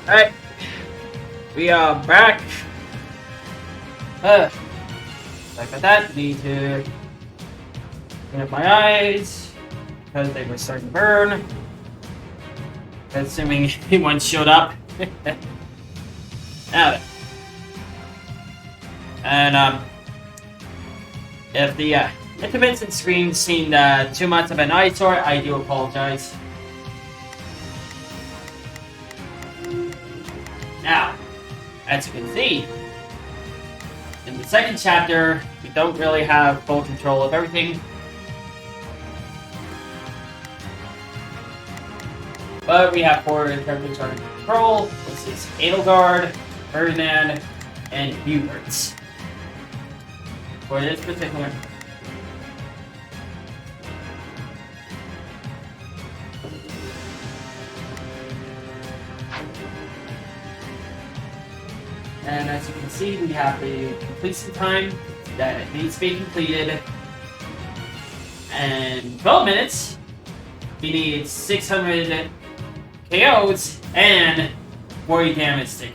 Alright. We are back. Like that. Need to clean up my eyes because they were starting to burn. Assuming anyone showed up. Now, and if the intermittent screen seemed too much of an eyesore, I do apologize. Now, as you can see, in the second chapter, we don't really have full control of everything. But we have 4 characters under control, which is Edelgard, Ferdinand, and Hubert. For this particular. And as you can see, we have the completion time that needs to be completed. And 12 minutes. We need 600 KOs and 40 damage stick.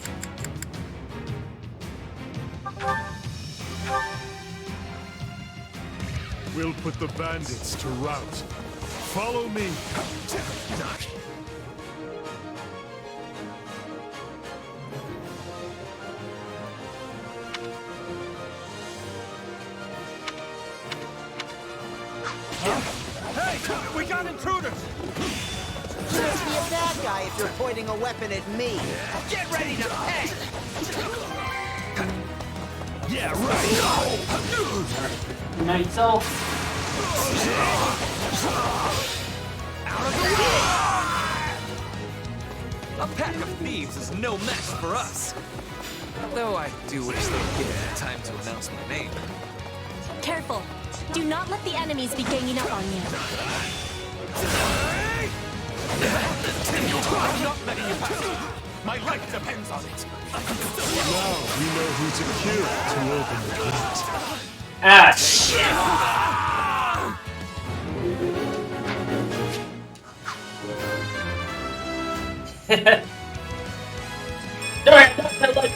We'll put the bandits to rout. Follow me. Hey, we got intruders! Just be a bad guy if you're pointing a weapon at me. Get ready to pay! Yeah, right. Myself. Out of the way! A pack of thieves is no match for us. Though I do wish they'd give me time to announce my name. Careful. Do not let the enemies be ganging up on you. I'm not letting you pass. My life depends on it. Now we know who to kill to open the gate. Ah, shit.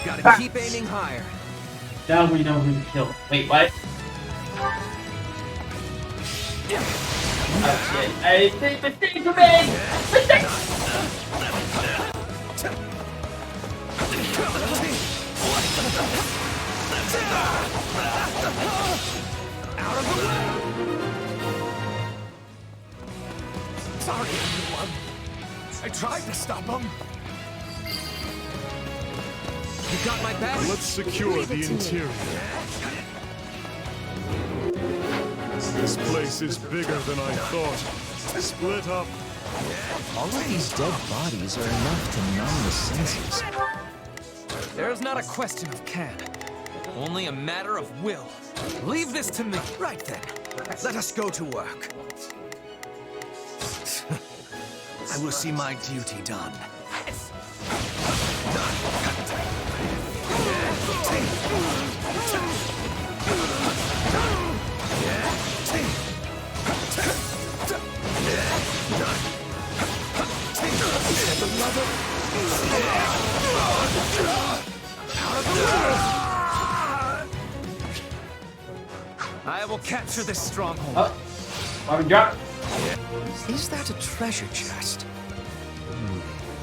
Gotta keep aiming higher. Now we know who to kill. Wait, what? Oh shit. I think mistake for me! Mistake! Out of the way! Sorry, everyone. I tried to stop them. You got my back? Let's secure the interior. This place is bigger than I thought. Split up. All of these dead bodies are enough to numb the senses. There's not a question of can. Only a matter of will. Leave this to me. Right then. Let us go to work. I will see my duty done. I will capture this stronghold. Oh, why we drop? Is that a treasure chest?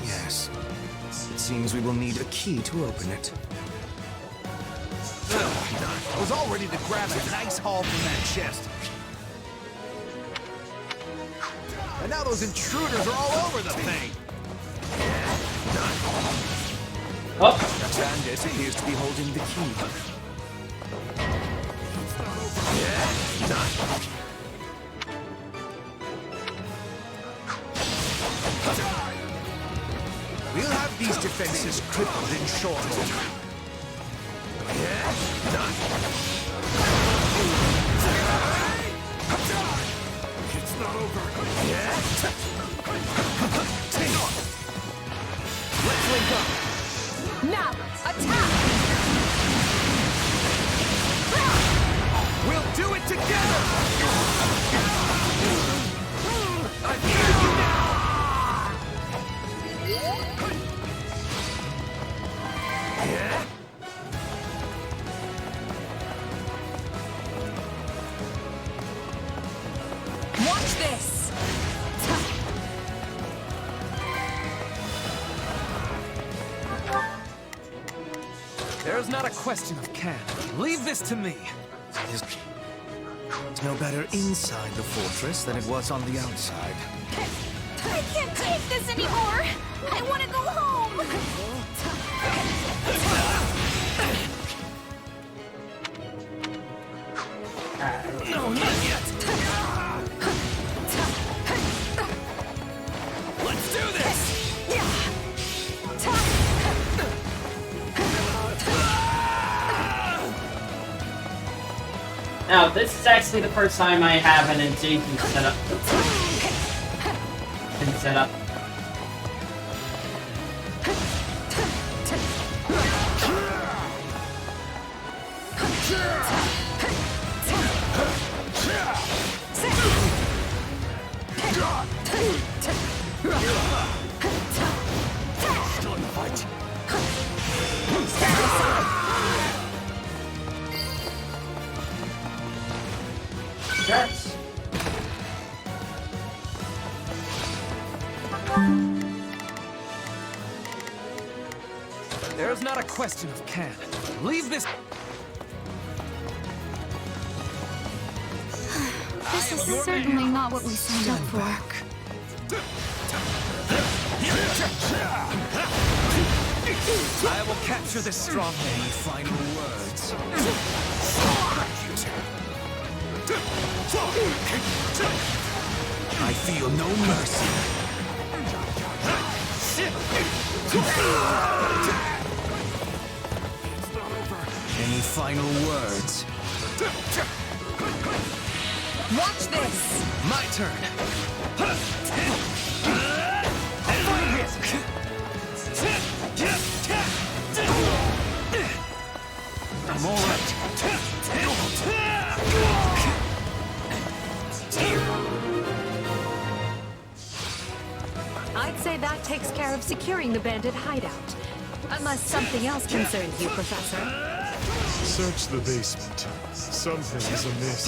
Yes. It seems we will need a key to open it. I was all ready to grab a nice haul from that chest. And now those intruders are all over the thing. Oh. The bandit appears to be holding the key. We'll have these defenses crippled in short order. It's not over. Let's link up. Now, attack! We'll do it together! I feel you now! There's not a question of can. Leave this to me. It's no better inside the fortress than it was on the outside. I can't take this anymore! I want to go home! No, not yet! Let's do this! Now, this is actually the first time I have an adjacent setup. Set up. Yes. There's not a question of can. Leave this. This is certainly not what we signed up for. I will capture this strong man. Any final words? I feel no mercy. Any final words? Watch this! My turn! I'm alright. I'd say that takes care of securing the bandit hideout. Unless something else concerns you, Professor. Search the basement. Something is amiss.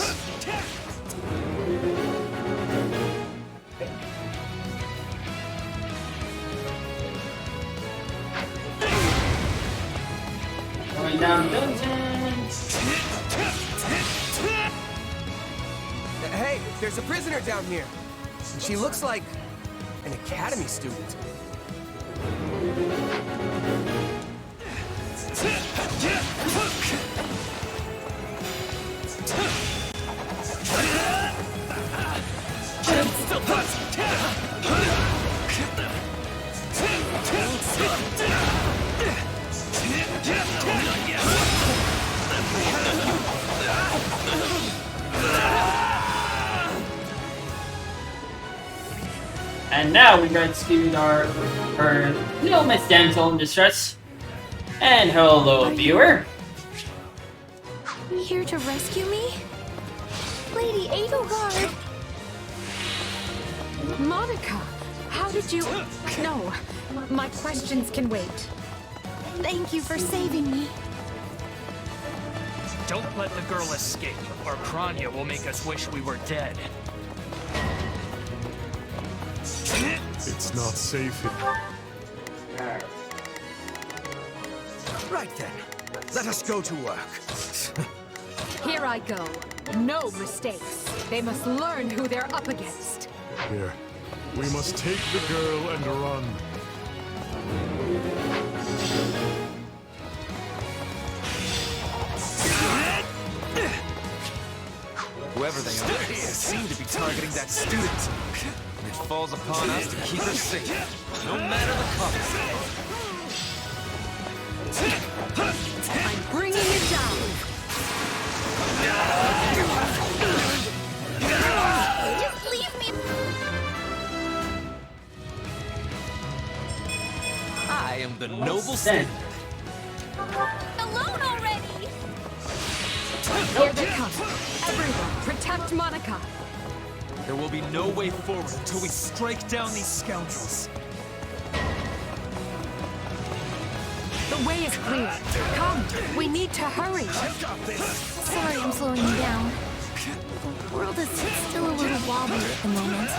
Going down dungeons. Hey, there's a prisoner down here. She looks like an academy student. And now we rescued our little Miss Damsel in Distress. And hello, viewer. Here to rescue me? Lady Edelgard! Monica, how did you... No, my questions can wait. Thank you for saving me. Don't let the girl escape, or Kranya will make us wish we were dead. It's not safe here. Right then, let us go to work. Here I go. No mistakes. They must learn who they're up against. Here. We must take the girl and run. Whoever they are, they seem to be targeting that student. And it falls upon us to keep her safe, no matter the cost. I'm bringing it down. Just leave me. I am the noble student. Alone already. Here they come. Everyone, protect Monica. There will be no way forward until we strike down these scoundrels. The way is clear. Come, we need to hurry. Sorry I'm slowing you down. The world is still a little wobbly at the moment.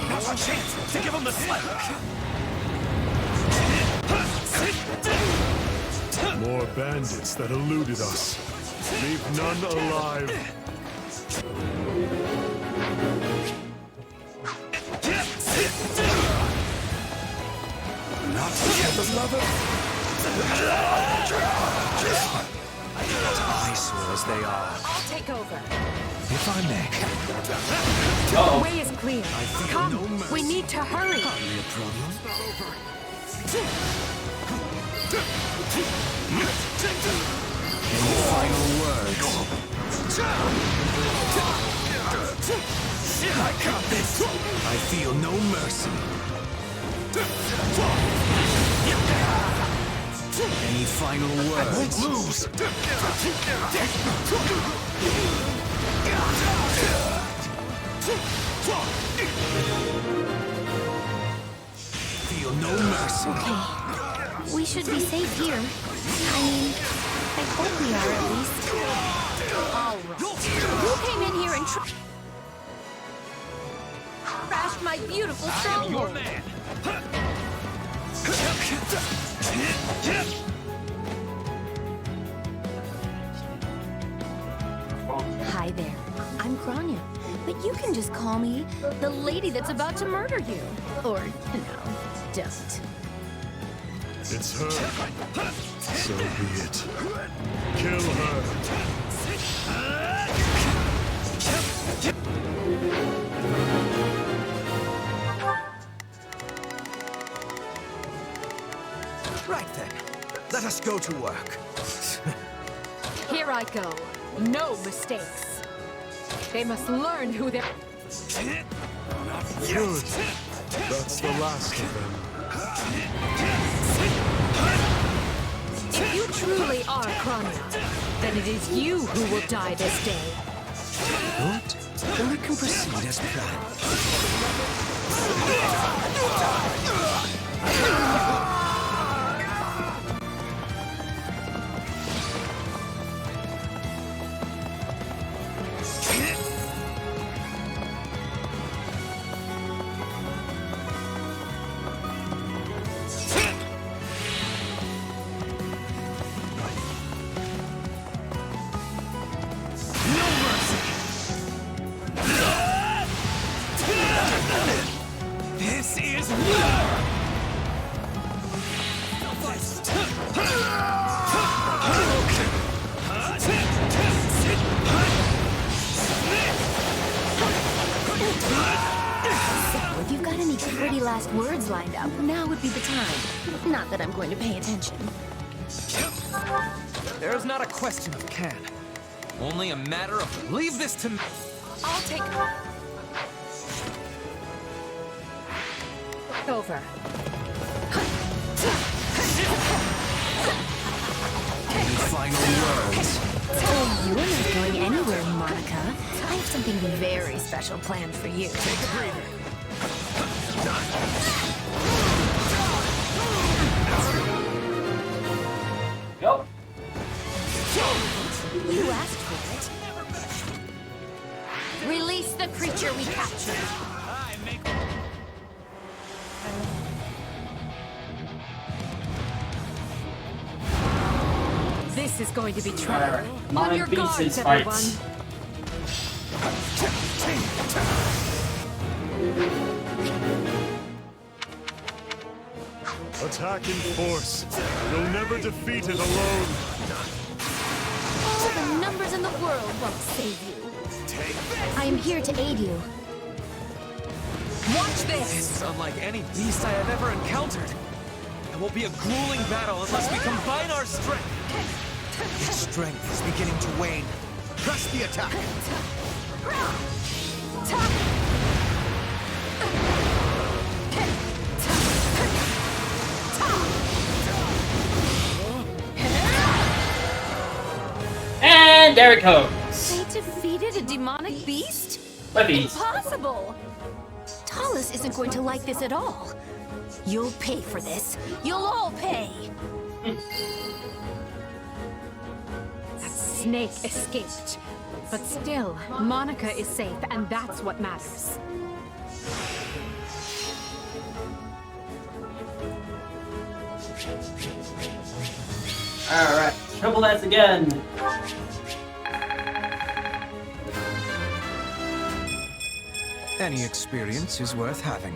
Now's our chance to give them the slip. More bandits that eluded us. Leave none alive. Not the lover. As eyesore as they are. I'll take over. If I may. The way is clear. Come, we need to hurry. Hardly a problem. Any final words? I got this. I feel no mercy. Any final words? I won't lose. Feel no mercy. Okay. We should be safe here. I mean, I hope we are at least. All right. You came in here and trashed my beautiful stronghold. Hi there. I'm Kranya. But you can just call me the lady that's about to murder you. Or, don't. It's her. So be it. Kill her. Right then. Let us go to work. Here I go. No mistakes. They must learn who they're... Good. That's the last of them. If you truly are Kranya, then it is you who will die this day. Good. Then we can proceed as planned. This is war! So, if you've got any pretty last words lined up, now would be the time. Not that I'm going to pay attention. There is not a question of can. Only a matter of leave this to me. I'll take over. Any final words? Oh, you are not going anywhere, Monica. I have something very special planned for you. Take a breather. Go. You asked for it. Release the creature we captured. This is going to be trouble. On your guards, everyone. Attack in force. You'll never defeat it alone. All the numbers in the world won't save you. I am here to aid you. Watch this! This is unlike any beast I have ever encountered. It will be a grueling battle unless we combine our strength. Its strength is beginning to wane. Press the attack. And there it goes. They defeated a demonic beast? Lefties. Impossible! Talus isn't going to like this at all. You'll pay for this. You'll all pay. That snake escaped. But still, Monica is safe, and that's what matters. Alright, Triple S again. Any experience is worth having.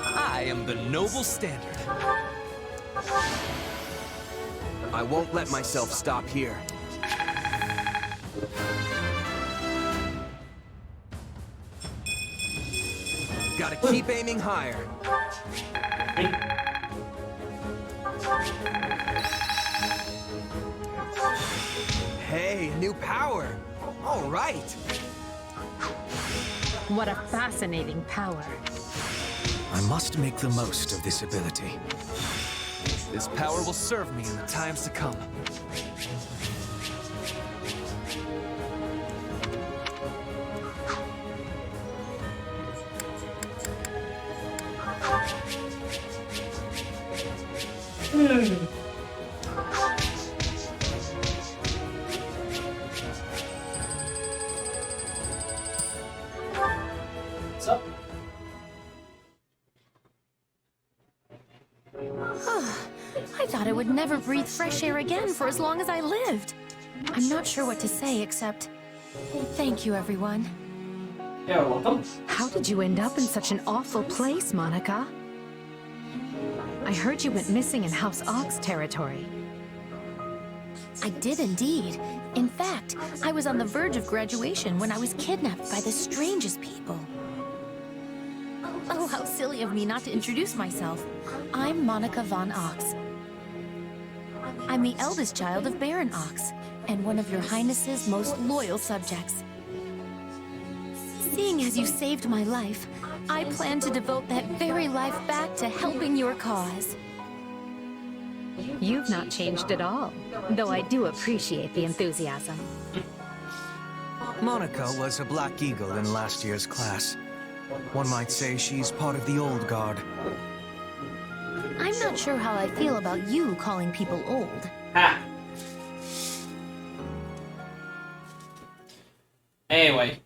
I am the noble standard. I won't let myself stop here. Gotta keep aiming higher. Hey, new power. All right. What a fascinating power. I must make the most of this ability. This power will serve me in the times to come. What's up? I thought I would never breathe fresh air again for as long as I lived. I'm not sure what to say except thank you, everyone. You're welcome. How did you end up in such an awful place, Monica? I heard you went missing in House Ox territory. I did indeed. In fact, I was on the verge of graduation when I was kidnapped by the strangest people. Oh, how silly of me not to introduce myself. I'm Monica von Ox. I'm the eldest child of Baron Ox, and one of your Highness's most loyal subjects. Seeing as you saved my life, I plan to devote that very life back to helping your cause. You've not changed at all, though I do appreciate the enthusiasm. Monica was a Black Eagle in last year's class. One might say she's part of the old guard. I'm not sure how I feel about you calling people old. Ha! Anyway,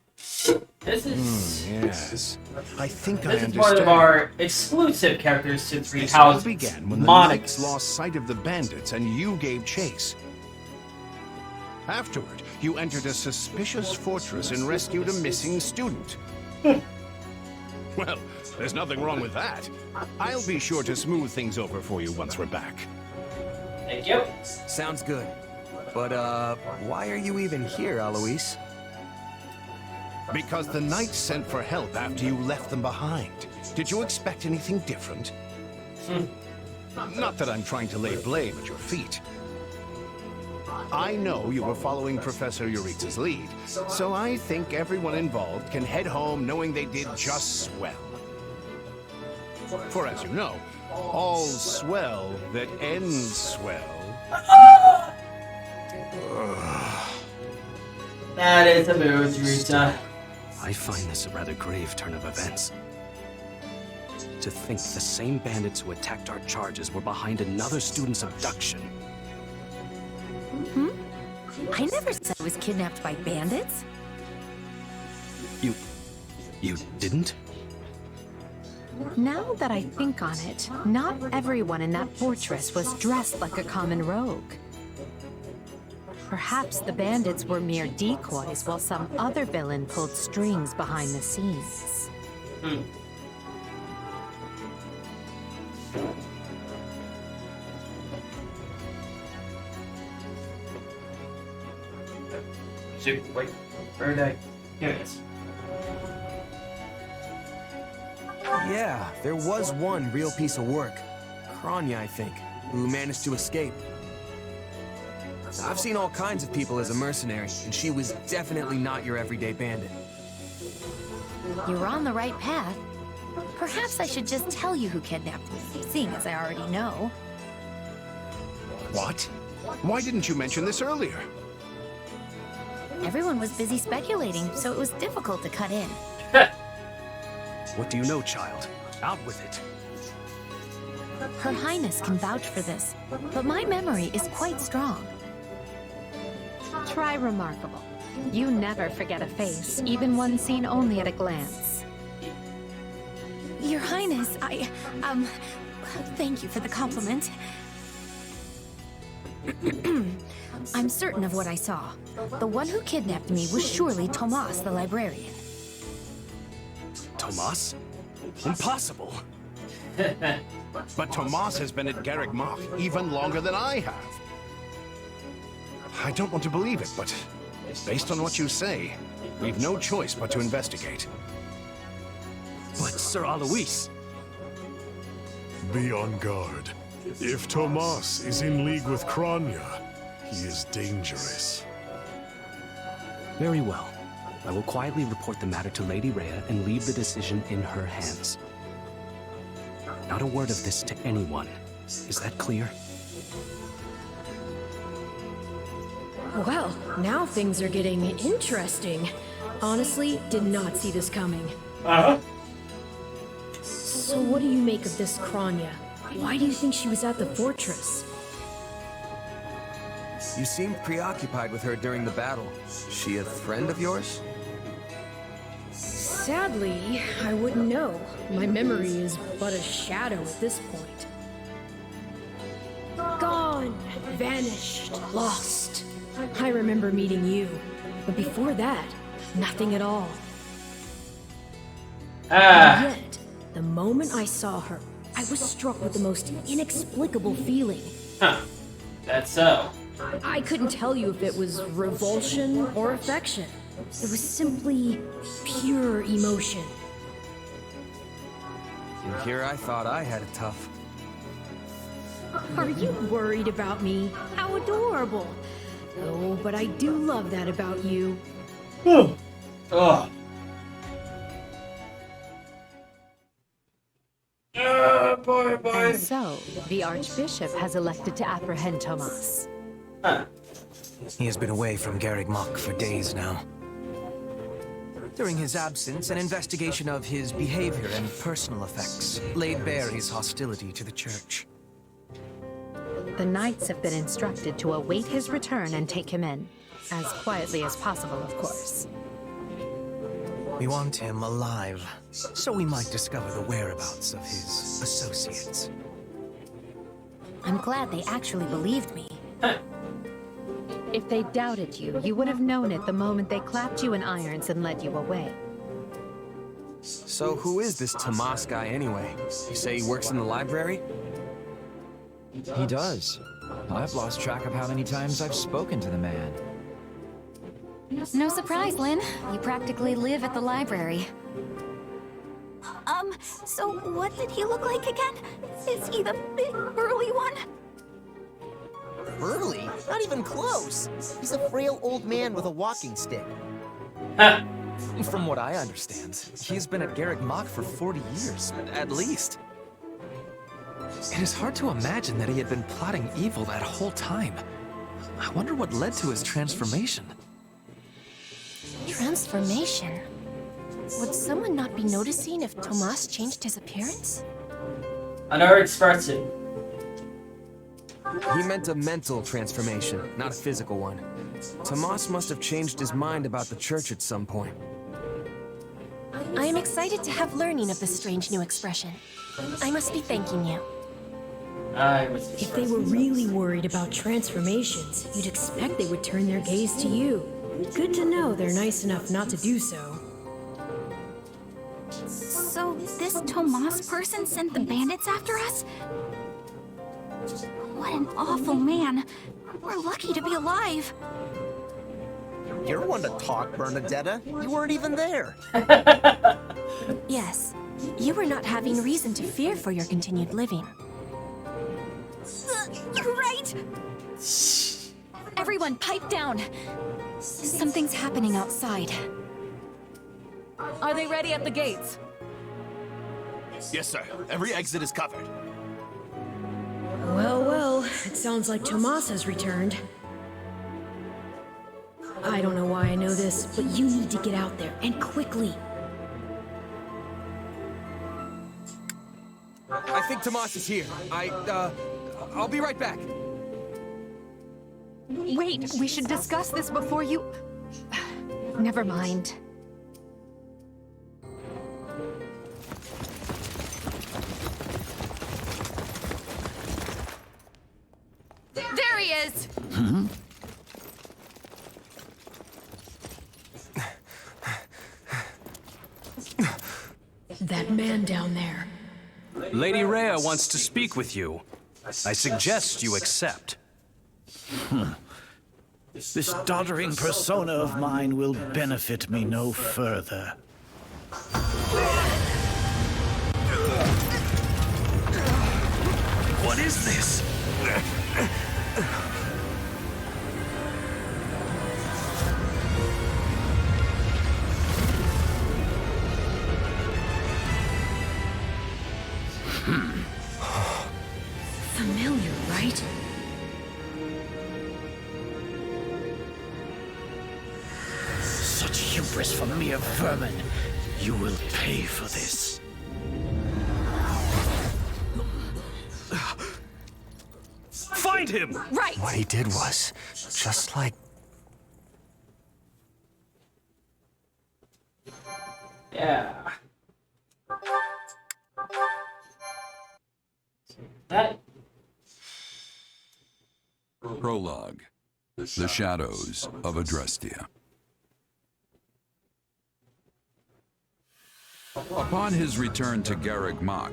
this is Yes. I think I this is understand. part of our exclusive characters to Three This all Houses. began when the Monica. Knights lost sight of the bandits and you gave chase. Afterward, you entered a suspicious fortress and rescued a missing student. Well, there's nothing wrong with that. I'll be sure to smooth things over for you once we're back. Thank you. Sounds good. But, why are you even here, Alois? Because the Knights sent for help after you left them behind. Did you expect anything different? Not that I'm trying to lay blame at your feet. I know you were following Professor Euritza's lead, so I think everyone involved can head home knowing they did just swell. For as you know, all swell that ends swell. That is a move, Euritza. I find this a rather grave turn of events. To think the same bandits who attacked our charges were behind another student's abduction. I never said I was kidnapped by bandits. You didn't? Now that I think on it, not everyone in that fortress was dressed like a common rogue. Perhaps the bandits were mere decoys while some other villain pulled strings behind the scenes. Shoot, wait. Where did I? Here it is. Yeah, there was one real piece of work. Kranya, I think, who managed to escape. I've seen all kinds of people as a mercenary, and she was definitely not your everyday bandit. You're on the right path. Perhaps I should just tell you who kidnapped me, seeing as I already know. What? Why didn't you mention this earlier? Everyone was busy speculating, so it was difficult to cut in. What do you know, child? Out with it. Her Highness can vouch for this, but my memory is quite strong. Try remarkable. You never forget a face, even one seen only at a glance. Your Highness, thank you for the compliment. I'm certain of what I saw. The one who kidnapped me was surely Tomas the librarian. Tomas? Impossible. But Tomas has been at Garrick Mach even longer than I have. I don't want to believe it, but based on what you say, we've no choice but to investigate. But Sir Alois... Be on guard. If Tomas is in league with Kranya, he is dangerous. Very well. I will quietly report the matter to Lady Rhea and leave the decision in her hands. Not a word of this to anyone. Is that clear? Well, now things are getting interesting. Honestly, did not see this coming. So what do you make of this Kranya? Why do you think she was at the fortress? You seemed preoccupied with her during the battle. She a friend of yours? Sadly, I wouldn't know. My memory is but a shadow at this point. Gone, vanished, lost. I remember meeting you, but before that, nothing at all. And yet, the moment I saw her, I was struck with the most inexplicable feeling. Huh. That's so. I couldn't tell you if it was revulsion or affection. It was simply pure emotion. And here I thought I had it tough. Are you worried about me? How adorable. Oh, but I do love that about you. Oh. Boy. And so, the Archbishop has elected to apprehend Tomas. He has been away from Garrick Mach for days now. During his absence, an investigation of his behavior and personal effects laid bare his hostility to the Church. The knights have been instructed to await his return and take him in. As quietly as possible, of course. We want him alive, so we might discover the whereabouts of his associates. I'm glad they actually believed me. If they doubted you, you would have known it the moment they clapped you in irons and led you away. So who is this Tomas guy anyway? You say he works in the library? He does. I've lost track of how many times I've spoken to the man. No surprise, Lynn. You practically live at the library. So what did he look like again? Is he the big, burly one? Burly? Not even close. He's a frail old man with a walking stick. From what I understand, he's been at Garrick Mach for 40 years, at least. It is hard to imagine that he had been plotting evil that whole time. I wonder what led to his transformation. Transformation? Would someone not be noticing if Tomas changed his appearance? Another expression. He meant a mental transformation, not a physical one. Tomas must have changed his mind about the Church at some point. I am excited to have learning of this strange new expression. I must be thanking you. If they were really worried about transformations, you'd expect they would turn their gaze to you. Good to know they're nice enough not to do so. So this Tomas person sent the bandits after us? What an awful man. We're lucky to be alive. You're one to talk, Bernadetta. You weren't even there. Yes, you were not having reason to fear for your continued living. You're right! Everyone, pipe down. Something's happening outside. Are they ready at the gates? Yes, sir. Every exit is covered. Well, it sounds like Tomas has returned. I don't know why I know this, but you need to get out there, and quickly. I think Tomas is here. I'll be right back. Wait, we should discuss this before you... Never mind. he is! That man down there. Lady Rhea wants to speak with you. I suggest you accept. This doddering persona of mine will benefit me no further. What is this? Familiar, right? Such hubris from mere vermin. You will pay for this. Find him! Right! What he did was just like... Yeah. That. Prologue. The Shadows of Adrestia. Upon his return to Garreg Mach,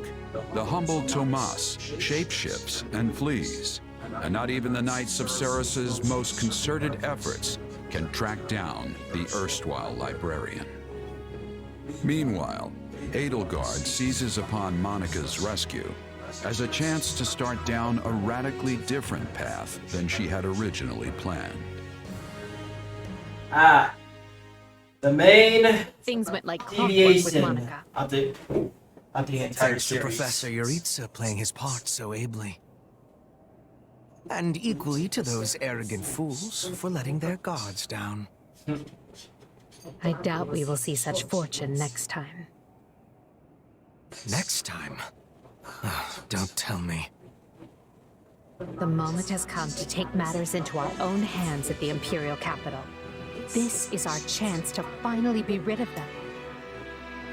the humble Tomas shapeshifts and flees, and not even the Knights of Ceres' most concerted efforts can track down the erstwhile librarian. Meanwhile, Edelgard seizes upon Monica's rescue as a chance to start down a radically different path than she had originally planned. Ah, the main Things went like clockwork with deviation Monica. of the entire Thanks to series. Professor Yuritsa playing his part so ably. And equally to those arrogant fools for letting their guards down. I doubt we will see such fortune next time. Next time? Don't tell me. The moment has come to take matters into our own hands at the Imperial capital. This is our chance to finally be rid of them.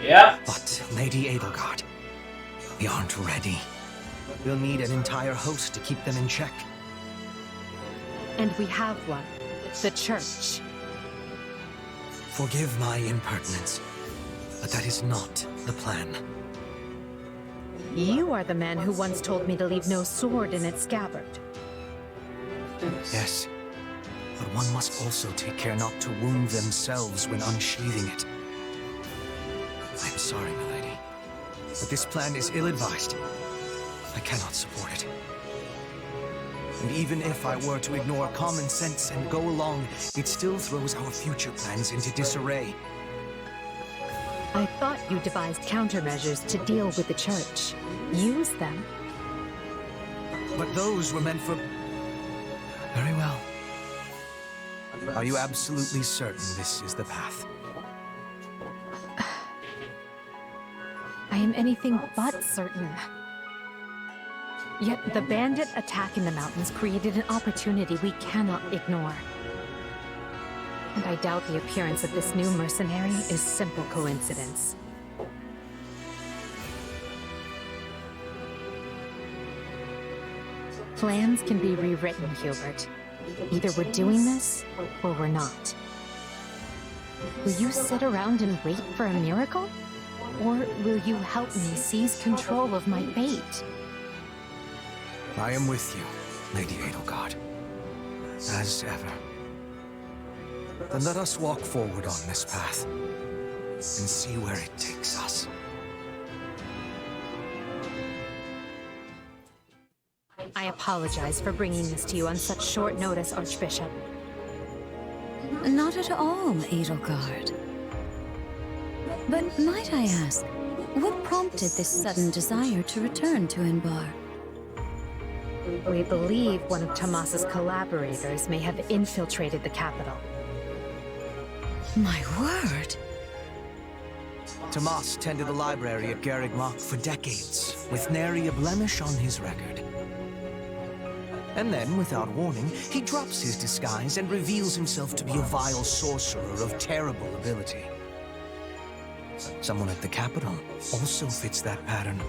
Yep. But, Lady Edelgard, we aren't ready. We'll need an entire host to keep them in check. And we have one. The Church. Forgive my impertinence, but that is not the plan. You are the man who once told me to leave no sword in its scabbard. Yes, but one must also take care not to wound themselves when unsheathing it. I'm sorry, milady, but this plan is ill-advised. I cannot support it. And even if I were to ignore common sense and go along, it still throws our future plans into disarray. I thought you devised countermeasures to deal with the Church. Use them. But those were meant for... Very well. Are you absolutely certain this is the path? I am anything but certain. Yet the bandit attack in the mountains created an opportunity we cannot ignore. And I doubt the appearance of this new mercenary is simple coincidence. Plans can be rewritten, Hubert. Either we're doing this, or we're not. Will you sit around and wait for a miracle? Or will you help me seize control of my fate? I am with you, Lady Edelgard. As ever. Then let us walk forward on this path, and see where it takes us. I apologize for bringing this to you on such short notice, Archbishop. Not at all, Edelgard. But might I ask, what prompted this sudden desire to return to Inbar? We believe one of Tomas's collaborators may have infiltrated the capital. My word! Tomas tended the library at Garreg Mach for decades, with nary a blemish on his record. And then, without warning, he drops his disguise and reveals himself to be a vile sorcerer of terrible ability. Someone at the capital also fits that pattern.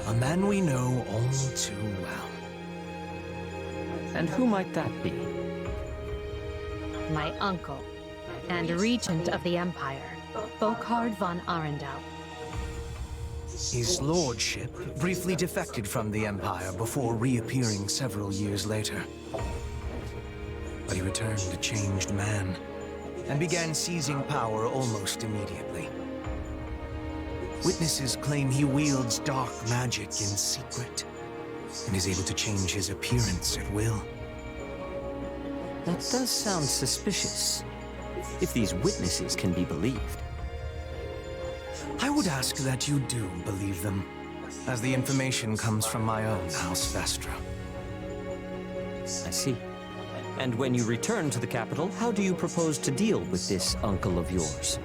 A man we know all too well. And who might that be? My uncle, and regent of the Empire, Volkard von Arundel. His lordship briefly defected from the Empire before reappearing several years later. But he returned a changed man, and began seizing power almost immediately. Witnesses claim he wields dark magic in secret, and is able to change his appearance at will. That does sound suspicious, if these witnesses can be believed. I would ask that you do believe them, as the information comes from my own House Vestra. I see. And when you return to the capital, how do you propose to deal with this uncle of yours?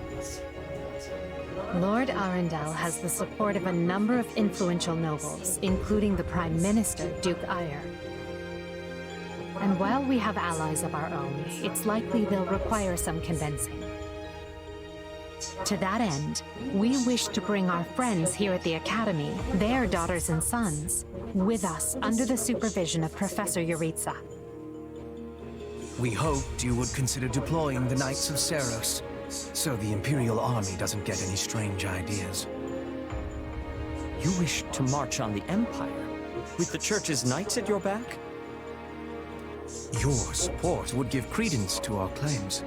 Lord Arundel has the support of a number of influential nobles, including the Prime Minister, Duke Ayer. And while we have allies of our own, it's likely they'll require some convincing. To that end, we wish to bring our friends here at the Academy, their daughters and sons, with us under the supervision of Professor Yuritsa. We hoped you would consider deploying the Knights of Seros, so the Imperial Army doesn't get any strange ideas. You wish to march on the Empire, with the Church's knights at your back? Your support would give credence to our claims.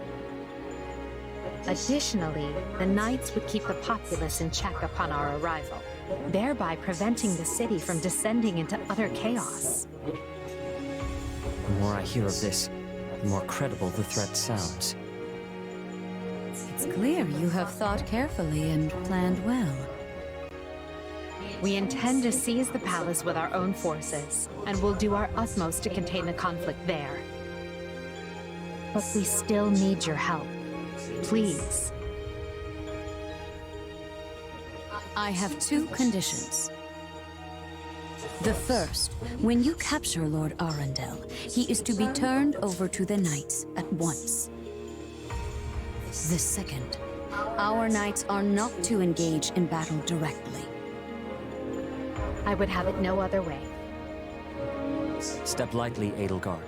Additionally, the Knights would keep the populace in check upon our arrival, thereby preventing the city from descending into utter chaos. The more I hear of this, the more credible the threat sounds. It's clear you have thought carefully and planned well. We intend to seize the palace with our own forces, and we'll do our utmost to contain the conflict there. But we still need your help. Please. I have two conditions. The first, when you capture Lord Arundel, he is to be turned over to the Knights at once. The second, our Knights are not to engage in battle directly. I would have it no other way. Step lightly, Edelgard.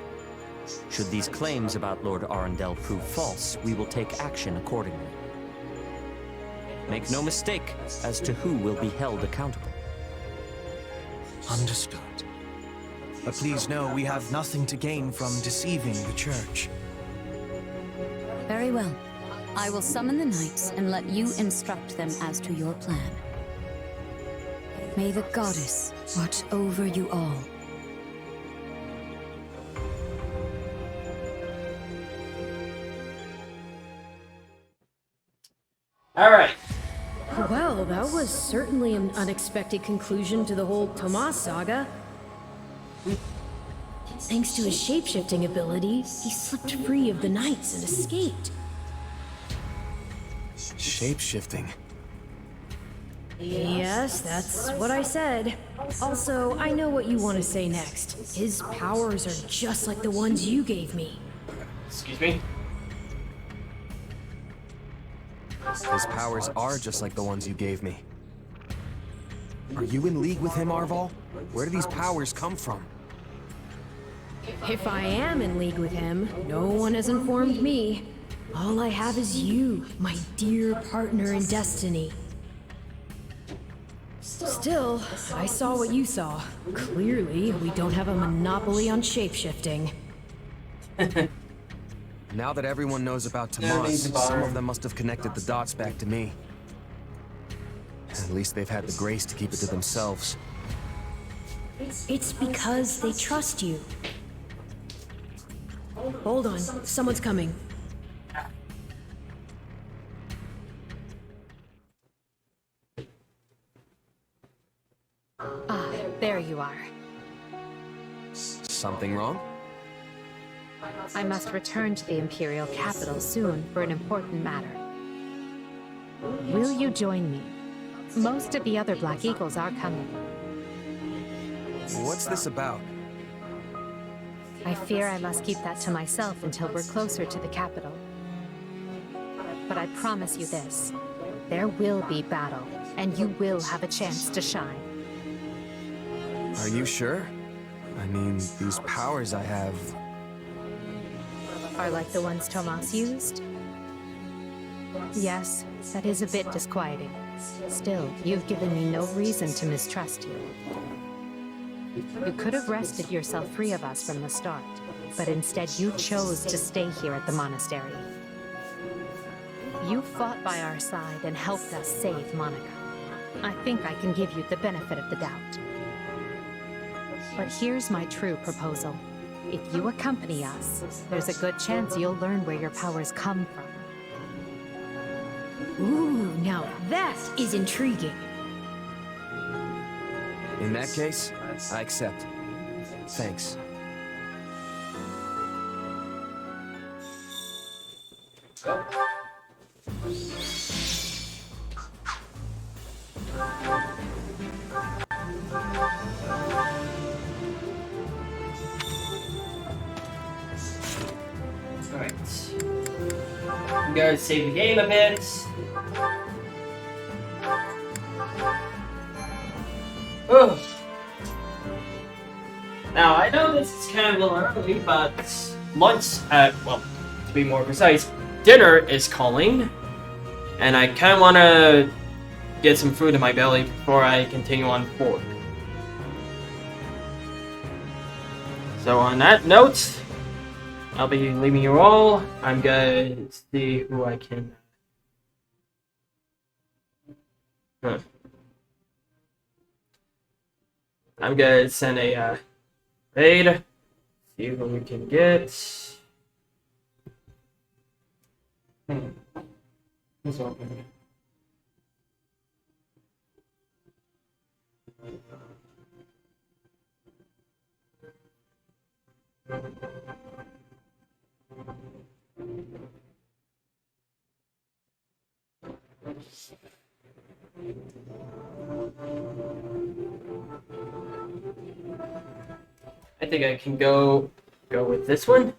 Should these claims about Lord Arundel prove false, we will take action accordingly. Make no mistake as to who will be held accountable. Understood. But please know we have nothing to gain from deceiving the Church. Very well. I will summon the Knights and let you instruct them as to your plan. May the Goddess watch over you all. All right. Well, that was certainly an unexpected conclusion to the whole Tomas saga. Thanks to his shapeshifting ability, he slipped free of the Knights and escaped. Shapeshifting? Yes, that's what I said. Also, I know what you want to say next. His powers are just like the ones you gave me. Excuse me? His powers are just like the ones you gave me. Are you in league with him, Arval? Where do these powers come from? If I am in league with him, no one has informed me. All I have is you, my dear partner in destiny. Still, I saw what you saw. Clearly, we don't have a monopoly on shapeshifting. Now that everyone knows about Tomas, some of them must have connected the dots back to me. At least they've had the grace to keep it to themselves. It's because they trust you. Hold on, someone's coming. Ah, there you are. Something wrong? I must return to the Imperial capital soon for an important matter. Will you join me? Most of the other Black Eagles are coming. What's this about? I fear I must keep that to myself until we're closer to the capital. But I promise you this. There will be battle, and you will have a chance to shine. Are you sure? I mean, these powers I have... Are like the ones Tomas used? Yes, that is a bit disquieting. Still, you've given me no reason to mistrust you. You could have wrested yourself free of us from the start, but instead you chose to stay here at the monastery. You fought by our side and helped us save Monica. I think I can give you the benefit of the doubt. But here's my true proposal. If you accompany us, there's a good chance you'll learn where your powers come from. Ooh, now that is intriguing. In that case, I accept. Thanks. Alright. I'm gonna save the game a bit. Oh. Now, I know this is kind of a little early, but lunch, well, to be more precise, dinner is calling. And I kind of want to get some food in my belly before I continue on forward. So on that note, I'll be leaving you all. I'm gonna see who I can... I'm gonna send a raid. See who we can get. Who's open? I think I can go with this one.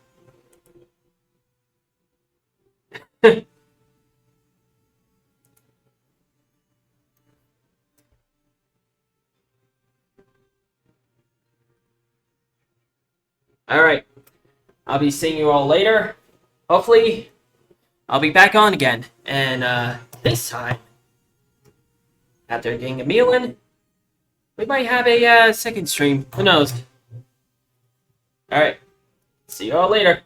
Alright. I'll be seeing you all later. Hopefully, I'll be back on again. And this time, after getting a meal in, we might have a second stream. Who knows? Alright. See you all later.